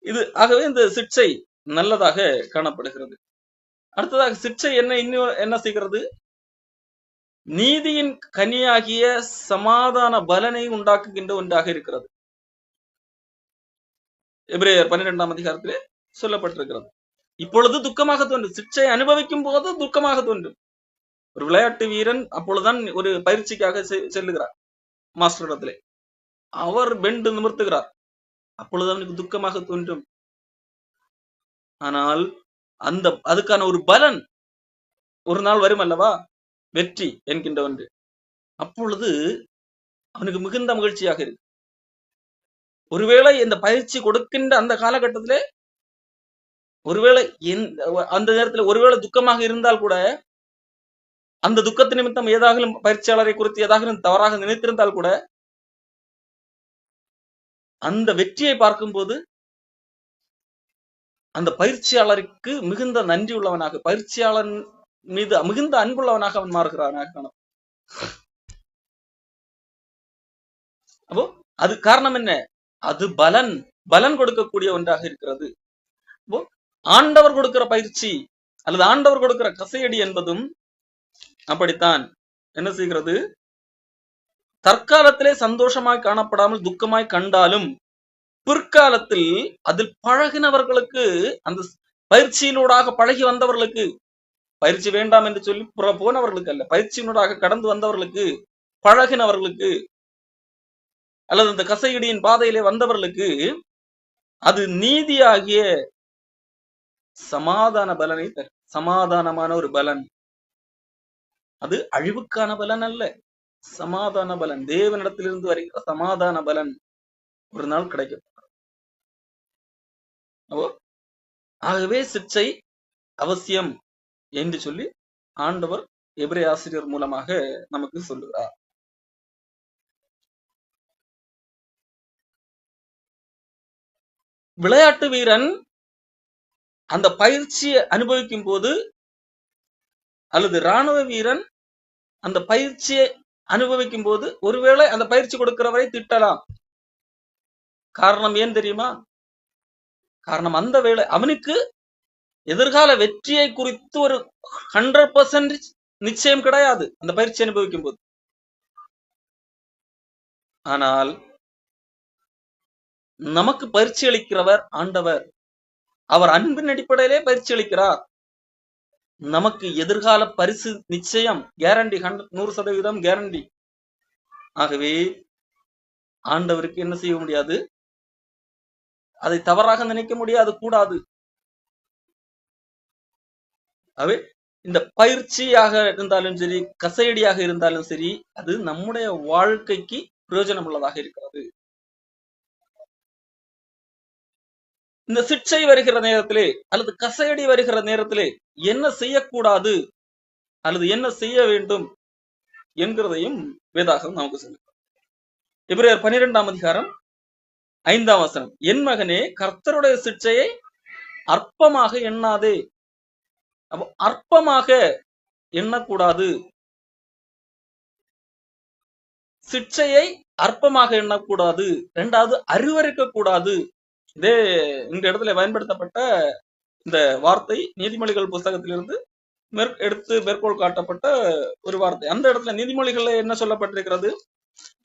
இது ஆகவே இந்த சிக்ஷை நல்லதாக காணப்படுகிறது. அடுத்ததாக சிக்ஷை இன்னும் என்ன செய்கிறது? நீதியின் கனியாகிய சமாதான பலனை உண்டாக்குகின்ற ஒன்றாக இருக்கிறது. எபிரேயர் 12ஆம் அதிகாரத்திலே சொல்லப்பட்டிருக்கிறது. இப்பொழுது துக்கமாக தோன்றும், சிக்ஷை அனுபவிக்கும் போது துக்கமாக தோன்றும். ஒரு விளையாட்டு வீரன் அப்பொழுதுதான் ஒரு பயிற்சிக்காக செல்லுகிறார் மாஸ்டர் இடத்திலே. அவர் பெண்டு நிமிர்த்துகிறார், அப்பொழுது அவனுக்கு துக்கமாக தோன்றும். ஆனால் அதுக்கான ஒரு பலன் ஒரு நாள் வரும் அல்லவா, வெற்றி என்கின்ற ஒன்று. அப்பொழுது அவனுக்கு மிகுந்த மகிழ்ச்சியாக இருக்கு. ஒருவேளை இந்த பயிற்சி கொடுக்கின்ற அந்த காலகட்டத்திலே ஒருவேளை அந்த நேரத்தில் ஒருவேளை துக்கமாக இருந்தால் கூட, அந்த துக்கத்து நிமித்தம் ஏதாகலும் பயிற்சியாளரை குறித்து ஏதாகலும் தவறாக நினைத்திருந்தால் கூட, அந்த வெற்றியை பார்க்கும்போது அந்த பயிற்சியாளருக்கு மிகுந்த நன்றி உள்ளவனாக, பயிற்சியாளன் மீது மிகுந்த அன்புள்ளவனாக அவன் மாறுகிறானாக. அப்போ அது காரணம் என்ன? அது பலன் கொடுக்கக்கூடிய ஒன்றாக இருக்கிறது. ஆண்டவர் கொடுக்கிற பயிற்சி அல்லது ஆண்டவர் கொடுக்கிற கசையடி என்பதும் அப்படித்தான் என்ன செய்கிறது? தற்காலத்திலே சந்தோஷமாய் காணப்படாமல் துக்கமாய் கண்டாலும் பிற்காலத்தில் அதில் பழகினவர்களுக்கு, அந்த பயிற்சியினூடாக பழகி வந்தவர்களுக்கு, பயிற்சி வேண்டாம் என்று சொல்லி போனவர்களுக்கு அல்ல, பயிற்சியினூடாக கடந்து வந்தவர்களுக்கு, பழகினவர்களுக்கு அல்லது அந்த கசையடியின் பாதையிலே வந்தவர்களுக்கு அது நீதியாகிய சமாதான பலனை தரும். சமாதானமான ஒரு பலன், அது அழிவுக்கான பலன் அல்ல, சமாதான பலன், தேவனிடத்திலிருந்து வருகிற சமாதான பலன் ஒரு நாள் கிடைக்கும். ஆகவே சிக்ஷை அவசியம் என்று சொல்லி ஆண்டவர் எபிரேய ஆசிரியர் மூலமாக நமக்கு சொல்லுகிறார். விளையாட்டு வீரன் அந்த பயிற்சியை அனுபவிக்கும் போது, அல்லது இராணுவ வீரன் அந்த பயிற்சியை அனுபவிக்கும் போது ஒருவேளை அந்த பயிற்சி கொடுக்கிறவரை திட்டலாம். காரணம் ஏன் தெரியுமா? காரணம் அந்த வேளை அவனுக்கு எதிர்கால வெற்றியை குறித்து ஒரு 100% நிச்சயம் கிடையாது அந்த பயிற்சி அனுபவிக்கும் போது. ஆனால் நமக்கு பயிற்சி அளிக்கிறவர் ஆண்டவர். அவர் அன்பின் அடிப்படையிலே பயிற்சி அளிக்கிறார். நமக்கு எதிர்கால பரிசு நிச்சயம், கேரண்டி, 100% கேரண்டி. ஆகவே ஆண்டவருக்கு என்ன செய்ய முடியாது? அதை தவறாக நினைக்க முடியாது, கூடாது. ஆகவே இந்த பயிற்சியாக இருந்தாலும் சரி, கசையடியாக இருந்தாலும் சரி, அது நம்முடைய வாழ்க்கைக்கு பிரயோஜனம் உள்ளதாக இருக்கிறது. இந்த சிக்ஷை வருகிற நேரத்திலே அல்லது கசையடி வருகிற நேரத்திலே என்ன செய்யக்கூடாது அல்லது என்ன செய்ய வேண்டும் என்கிறதையும் வேதாகம் நமக்கு சொல்லுது. எபிரேயர் 12ஆம் அதிகாரம் 5ஆம் வசனம், என் மகனே, கர்த்தருடைய சிக்ஷையை அற்பமாக எண்ணாதே. அப்போ அற்பமாக எண்ணக்கூடாது, சிக்ஷையை அற்பமாக எண்ணக்கூடாது. இரண்டாவது, அருவருக்க கூடாது. இதே இந்த இடத்துல பயன்படுத்தப்பட்ட இந்த வார்த்தை நீதிமொழிகள் புஸ்தகத்திலிருந்து எடுத்து மேற்கோள் காட்டப்பட்ட ஒரு வார்த்தை. அந்த இடத்துல நீதிமொழிகள்ல என்ன சொல்லப்பட்டிருக்கிறது?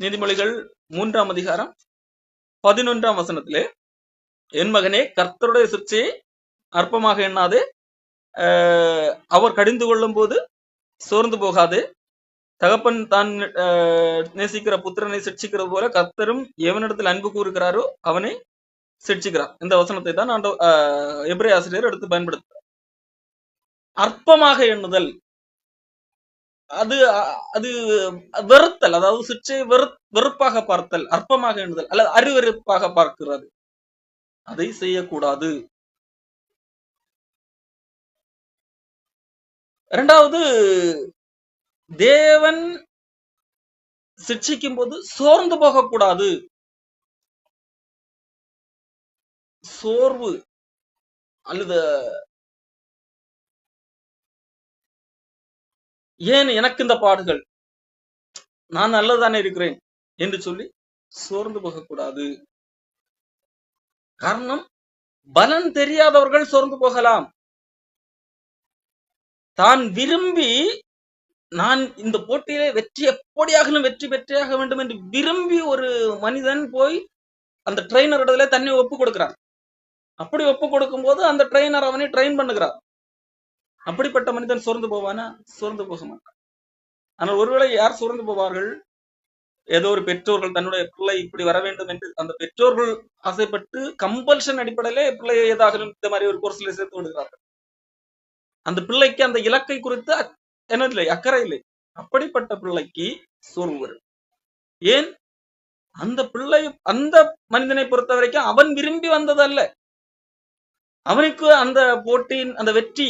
நீதிமொழிகள் 3ஆம் அதிகாரம் 11ஆம் வசனத்திலே, என் மகனே, கர்த்தருடைய சிக்ஷையை அற்பமாக எண்ணாதே, அவர் கடிந்து கொள்ளும் போது சோர்ந்து போகாது. தகப்பன் தான் நேசிக்கிற புத்திரனை சிட்சிக்கிறது போல கர்த்தரும் எவனிடத்தில் அன்பு கூறுகிறாரோ அவனை சிட்சிக்கிறார். இந்த வசனத்தை தான் எபிரேய ஆசிரியர் எடுத்து பயன்படுத்துகிறார். அற்பமாக எண்ணுதல், அது அது வெறுத்தல், அதாவது சிற்றை வெறுப்பாக பார்த்தல், அற்பமாக எண்ணுதல் அல்லது அருவெறுப்பாக பார்க்கிறது. அதை செய்யக்கூடாது. இரண்டாவது, தேவன் சிட்சிக்கும் போது சோர்ந்து போகக்கூடாது. சோர்வு அல்லது ஏன் எனக்கு இந்த பாடுகள், நான் நல்லதானே இருக்கிறேன் என்று சொல்லி சோர்ந்து போகக்கூடாது. காரணம், பலன் தெரியாதவர்கள் சோர்ந்து போகலாம். தான் விரும்பி, நான் இந்த போட்டியிலே எப்படியாகலும் வெற்றி பெற்றியாக வேண்டும் என்று விரும்பி ஒரு மனிதன் போய் அந்த ட்ரெயினர் இடத்துல தன்னை ஒப்பு கொடுக்கிறார். அப்படி ஒப்பு கொடுக்கும் போது அந்த ட்ரெயினர் அவனை ட்ரெயின் பண்ணுகிறார். அப்படிப்பட்ட மனிதன் சோர்ந்து போவானா? சோர்ந்து போக மாட்டான். ஆனால் ஒருவேளை யார் சோர்ந்து போவார்கள்? ஏதோ ஒரு பெற்றோர்கள் தன்னுடைய பிள்ளை இப்படி வர வேண்டும் என்று அந்த பெற்றோர்கள் ஆசைப்பட்டு கம்பல்ஷன் அடிப்படையிலே பிள்ளையை ஏதாவது இந்த மாதிரி ஒரு கோர்ஸ்ல சேர்த்து விடுகிறார்கள். அந்த பிள்ளைக்கு அந்த இலக்கை குறித்து என்ன இல்லை, அக்கறை இல்லை. அப்படிப்பட்ட பிள்ளைக்கு சோர்வு வரும். ஏன்? அந்த பிள்ளை, அந்த மனிதனை பொறுத்த வரைக்கும் அவன் விரும்பி வந்ததல்ல. அவனுக்கு அந்த போட்டியின் அந்த வெற்றி,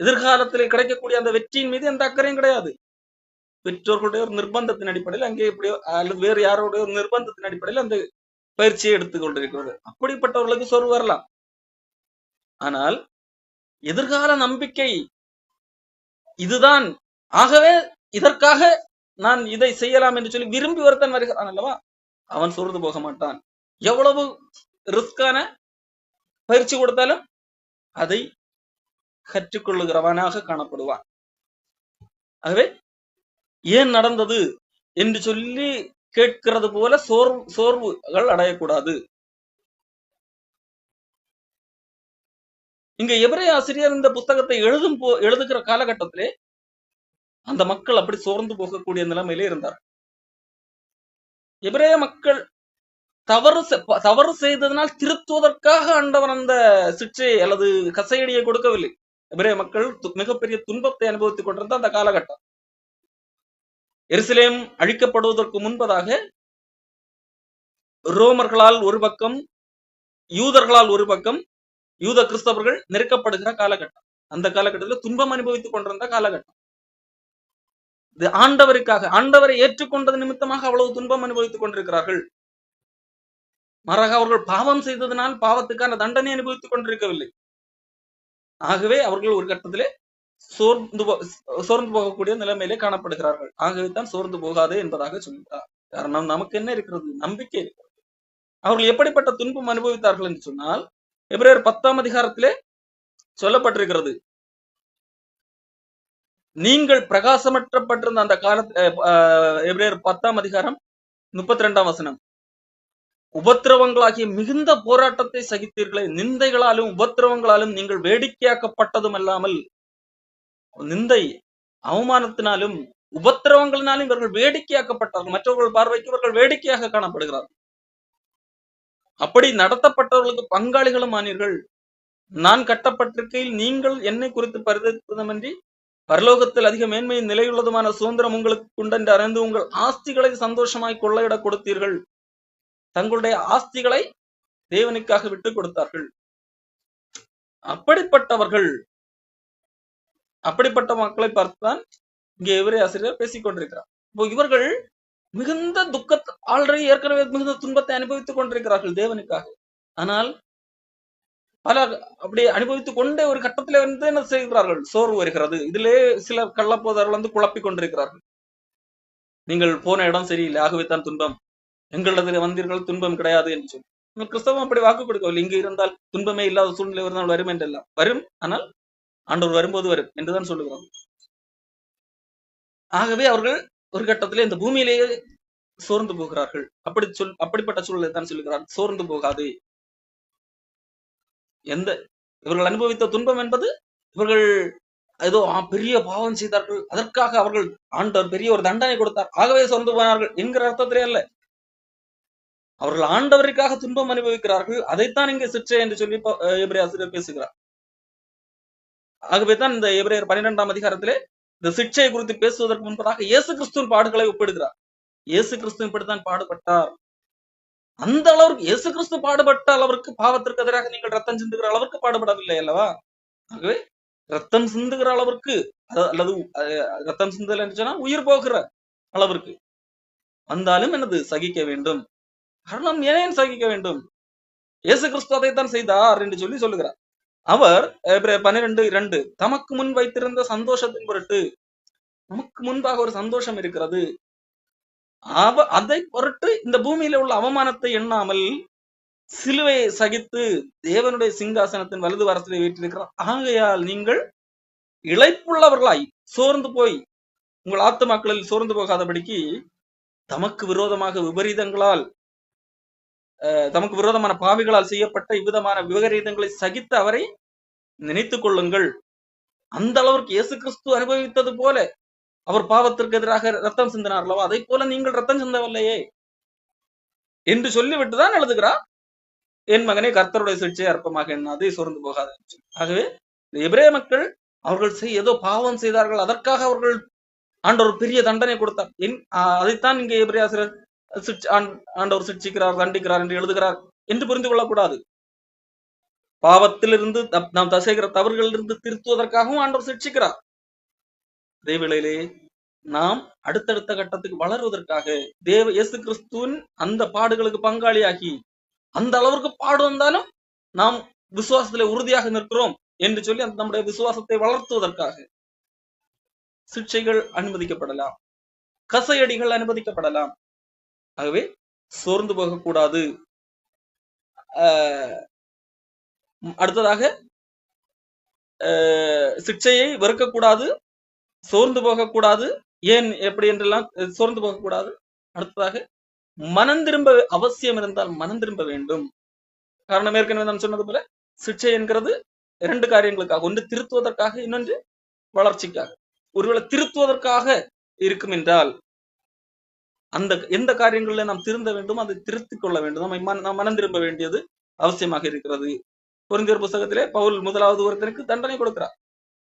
எதிர்காலத்தில் கிடைக்கக்கூடிய அந்த வெற்றியின் மீது எந்த அக்கறையும் கிடையாது. பெற்றோர்களுடைய ஒரு நிர்பந்தத்தின் அடிப்படையில் அங்கே எப்படியோ அல்லது வேறு யாருடைய ஒரு நிர்பந்தத்தின் அடிப்படையில் அந்த பயிற்சியை எடுத்துக் கொண்டிருக்கிறது. அப்படிப்பட்டவர்களுக்கு சோர்வு வரலாம். ஆனால் எதிர்கால நம்பிக்கை இதுதான், ஆகவே இதற்காக நான் இதை செய்யலாம் என்று சொல்லி விரும்பி ஒருத்தன் வருகிறான் அல்லவா, அவன் சோர்ந்து போக மாட்டான். எவ்வளவு ரிஸ்கான பயிற்சி கொடுத்தாலும் அதை கற்றுக்கொள்ளுகிறவனாக காணப்படுவான். ஆகவே ஏன் நடந்தது என்று சொல்லி கேட்கிறது போல சோர்வுகள் அடையக்கூடாது. இங்க எபிரேய ஆசிரியர் இந்த புத்தகத்தை எழுதுகிற காலகட்டத்திலே அந்த மக்கள் அப்படி சோர்ந்து போகக்கூடிய நிலைமையிலே இருந்தார். எபிரேய மக்கள் தவறு செய்ததனால் திருத்துவதற்காக ஆண்டவன் அந்த சிக்ஷையை அல்லது கசையடியை கொடுக்கவில்லை. எபிரேய மக்கள் மிகப்பெரிய துன்பத்தை அனுபவித்துக் கொண்டிருந்த அந்த காலகட்டம். எருசலேம் அழிக்கப்படுவதற்கு முன்பதாக ரோமர்களால் ஒரு பக்கம், யூதர்களால் ஒரு பக்கம், யூத கிறிஸ்தவர்கள் நெருக்கப்படுகிற காலகட்டம். அந்த காலகட்டத்தில் துன்பம் அனுபவித்துக் கொண்டிருந்த காலகட்டம். இது ஆண்டவருக்காக, ஆண்டவரை ஏற்றுக்கொண்டது நிமித்தமாக அவ்வளவு துன்பம் அனுபவித்துக் கொண்டிருக்கிறார்கள். மாறாக அவர்கள் பாவம் செய்ததனால் பாவத்துக்கான தண்டனை அனுபவித்துக் கொண்டிருக்கவில்லை. ஆகவே அவர்கள் ஒரு கட்டத்திலே சோர்ந்து போகக்கூடிய நிலைமையிலே காணப்படுகிறார்கள். ஆகவே தான் சோர்ந்து போகாதே என்பதாக சொல்கிறார். காரணம், நமக்கு என்ன இருக்கிறது? நம்பிக்கை இருக்கிறது. அவர்கள் எப்படிப்பட்ட துன்பம் அனுபவித்தார்கள் என்று சொன்னால், எபிரேயர் 10ஆம் அதிகாரத்திலே சொல்லப்பட்டிருக்கிறது. நீங்கள் பிரகாசமற்றப்பட்டிருந்த அந்த காலத்தில், எபிரேயர் 10ஆம் அதிகாரம் 32ஆம் வசனம், உபத்திரவங்களாகிய மிகுந்த போராட்டத்தை சகித்தீர்களே, நிந்தைகளாலும் உபத்திரவங்களாலும் நீங்கள் வேடிக்கையாக்கப்பட்டதும் அல்லாமல் நிந்தை, அவமானத்தினாலும் உபத்திரவங்களினாலும் இவர்கள் வேடிக்கையாக்கப்பட்டார்கள். மற்றவர்கள் பார்வைக்கு இவர்கள் வேடிக்கையாக காணப்படுகிறார்கள். அப்படி நடத்தப்பட்டவர்களுக்கு பங்காளிகளும் ஆனீர்கள். நான் கட்டப்பட்டிருக்கையில் நீங்கள் என்னை குறித்து பரிதவிப்பதுமின்றி பரலோகத்தில் அதிக மேன்மையின் நிலையுள்ளதுமான சுதந்திரம் உங்களுக்கு உண்டென்று அறிந்து உங்கள் ஆஸ்திகளை சந்தோஷமாய் கொள்ளையிட கொடுத்தீர்கள். தங்களுடைய ஆஸ்திகளை தேவனுக்காக விட்டுக் கொடுத்தார்கள். அப்படிப்பட்ட மக்களை பார்த்துதான் இங்கே எபிரேய ஆசிரியர் பேசிக் கொண்டிருக்கிறார். இப்போ இவர்கள் மிகுந்த துக்கத்தை ஆல்ரெடி ஏற்கனவே மிகுந்த துன்பத்தை அனுபவித்துக் கொண்டிருக்கிறார்கள் தேவனுக்காக. ஆனால் பல அப்படி அனுபவித்துக் கொண்டே ஒரு கட்டத்திலே வந்து என்ன செய்கிறார்கள்? சோர்வு வருகிறது. இதிலே சில கள்ளப்போதர்கள் வந்து குழப்பிக் கொண்டிருக்கிறார்கள். நீங்கள் போன இடம் சரியில்லை, ஆகவே தான் துன்பம். எங்களிடத்தில் வந்தீர்கள், துன்பம் கிடையாது என்று சொல்லி கிறிஸ்தவம் அப்படி வாக்கு கொடுக்கவில்லை. இங்கு இருந்தால் துன்பமே இல்லாத சூழ்நிலை ஒரு நாள் வரும் என்றெல்லாம் வரும். ஆனால் ஆண்டவர் வரும்போது வரும் என்றுதான் சொல்லுகிறார்கள். ஆகவே அவர்கள் ஒரு கட்டத்திலே இந்த பூமியிலேயே சோர்ந்து போகிறார்கள். அப்படிப்பட்ட சூழலை தான் சொல்லுகிறார். சோர்ந்து போகாது. இவர்கள் அனுபவித்த துன்பம் என்பது இவர்கள் ஏதோ பெரிய பாவம் செய்தார்கள், அதற்காக அவர்கள் ஆண்டவர் பெரிய ஒரு தண்டனை கொடுத்தார், ஆகவே சோர்ந்து போனார்கள் என்கிற அர்த்தத்திலே அல்ல. அவர்கள் ஆண்டவருக்காக துன்பம் அனுபவிக்கிறார்கள். அதைத்தான் இங்கே சிற்றை என்று சொல்லி எபிரேய ஆசிரியர் பேசுகிறார். ஆகவேதான் இந்த எபிரேயர் 12ஆம் அதிகாரத்திலே இந்த சிற்றையை குறித்து பேசுவதற்கு முன்பதாக இயேசு கிறிஸ்துவின் பாடுகளை ஒப்பிடுகிறார். இயேசு கிறிஸ்து இப்படித்தான் பாடுபட்டார். அந்த அளவுக்கு இயேசு கிறிஸ்து பாடுபட்ட அளவிற்கு பாவத்திற்கு எதிராக நீங்கள் ரத்தம் சிந்துகிற அளவுக்கு பாடுபடவில்லை அல்லவா? ஆகவே ரத்தம் சிந்துகிற அளவிற்கு, அல்லது ரத்தம் சிந்துதல் என்று சொன்னா உயிர் போகிற அளவிற்கு வந்தாலும் என்னது சகிக்க வேண்டும். காரணம் ஏன் சகிக்க வேண்டும்? இயேசு கிறிஸ்து அதைத்தான் செய்தார் என்று சொல்லி சொல்லுகிறார். அவர் 12:2 தமக்கு முன் வைத்திருந்த சந்தோஷத்தின் பொருட்டு, நமக்கு முன்பாக ஒரு சந்தோஷம் இருக்கிறது, அதை பொருட்டு இந்த பூமியில உள்ள அவமானத்தை எண்ணாமல் சிலுவையை சகித்து தேவனுடைய சிங்காசனத்தின் வலது வாரத்திலே வீற்றிருக்கிறார். ஆகையால் நீங்கள் இளைப்புள்ளவர்களாய் சோர்ந்து போய் உங்கள் ஆத்துமாக்களில் சோர்ந்து போகாதபடிக்கு தமக்கு விரோதமாக விபரீதங்களால் தமக்கு விரோதமான பாவிகளால் செய்யப்பட்ட இவ்விதமான விபரீதங்களை சகித்த அவரை நினைத்துக் கொள்ளுங்கள். அந்த அளவிற்கு இயேசு கிறிஸ்து அனுபவித்தது போல அவர் பாவத்திற்கு எதிராக ரத்தம் சிந்தினார் அல்லவா? அதை போல நீங்கள் ரத்தம் சிந்தவில்லையே என்று சொல்லிவிட்டுதான் எழுதுகிறார், என் மகனே கர்த்தருடைய சிட்சையை அற்பமாக எண்ணாது சோர்ந்து போகாது. ஆகவே எபிரேய மக்கள் அவர்கள் ஏதோ பாவம் செய்தார்கள், அதற்காக அவர்கள் ஆண்டவர் பெரிய தண்டனை கொடுத்தார். அதைத்தான் இங்கே எபிரேய ஆசிரியர் ஆண்டவர் சிட்சிக்கிறார், தண்டிக்கிறார் என்று எழுதுகிறார் என்று புரிந்து கொள்ளக்கூடாது. பாவத்திலிருந்து நாம் செய்கிற தவறுகளிலிருந்து திருத்துவதற்காகவும் ஆண்டவர் சிட்சிக்கிறார். அதே வேளையிலே நாம் அடுத்தடுத்த கட்டத்துக்கு வளர்வதற்காக இயேசு கிறிஸ்துவின் அந்த பாடுகளுக்கு பங்காளியாகி அந்த அளவிற்கு பாடு வந்தாலும் நாம் விசுவாசத்திலே உறுதியாக நிற்கிறோம் என்று சொல்லி நம்முடைய விசுவாசத்தை வளர்த்துவதற்காக சிக்ஷைகள் அனுமதிக்கப்படலாம், கசையடிகள் அனுமதிக்கப்படலாம். ஆகவே சோர்ந்து போகக்கூடாது. அடுத்ததாக சிக்ஷையை வெறுக்கக்கூடாது, சோர்ந்து போகக்கூடாது. ஏன் எப்படி என்றெல்லாம் சோர்ந்து போகக்கூடாது. அடுத்ததாக மனம் திரும்ப அவசியம் இருந்தால் மனம் திரும்ப வேண்டும். காரணம் ஏற்கனவே நான் சொன்னது போல சிக்ஷை என்கிறது 2 காரியங்களுக்காக, ஒன்று திருத்துவதற்காக, இன்னொன்று வளர்ச்சிக்காக. ஒருவேளை திருத்துவதற்காக இருக்கும் என்றால் அந்த எந்த காரியங்களில நாம் திருந்த வேண்டும், அதை திருத்திக் கொள்ள வேண்டும், நாம் மனம் திரும்ப வேண்டியது அவசியமாக இருக்கிறது. கொரிந்தியர் புத்தகத்திலே பவுல் முதலாவது ஒருத்தனுக்கு தண்டனை கொடுக்கிறார்.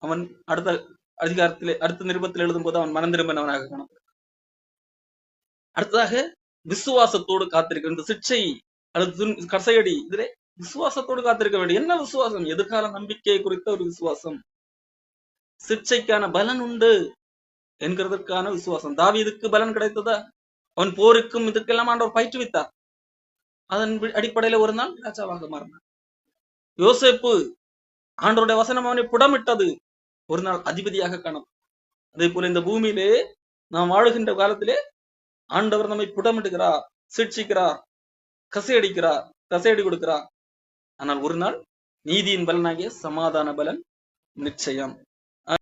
அவன் அடுத்த நிருபத்தில் எழுதும் போது அவன் மனம் திரும்பினவனாக காணப்படுகிறான். அடுத்ததாக விசுவாசத்தோடு காத்திருக்க, இந்த சிக்ஷை அல்லது கசையடி இதிலே விசுவாசத்தோடு காத்திருக்க வேண்டும். என்ன விசுவாசம்? எதிர்கால நம்பிக்கையை குறித்த ஒரு விசுவாசம். சிக்ஷைக்கான பலன் உண்டு என்கிறதற்கான விசுவாசம். தாவீதுக்கு பலன் கிடைத்ததா? அவன் போருக்கும் இதுக்கெல்லாம் ஆண்டவர் பயிற்றுவித்தார். அதன் அடிப்படையில ஒரு நாள் ராஜாவாக மாறினார். யோசேப்பு ஆண்டவருடைய வசனம் அவனை புடமிட்டது, ஒரு நாள் அதிபதியாக காணும். அதே போல இந்த பூமியிலே நாம் வாழுகின்ற காலத்திலே ஆண்டவர் நம்மை புடமிடுகிறார், சிக்ஷிக்கிறார், கசையடி கொடுக்கிறார். ஆனால் ஒரு நாள் நீதியின் பலனாகிய சமாதான பலன் நிச்சயம்.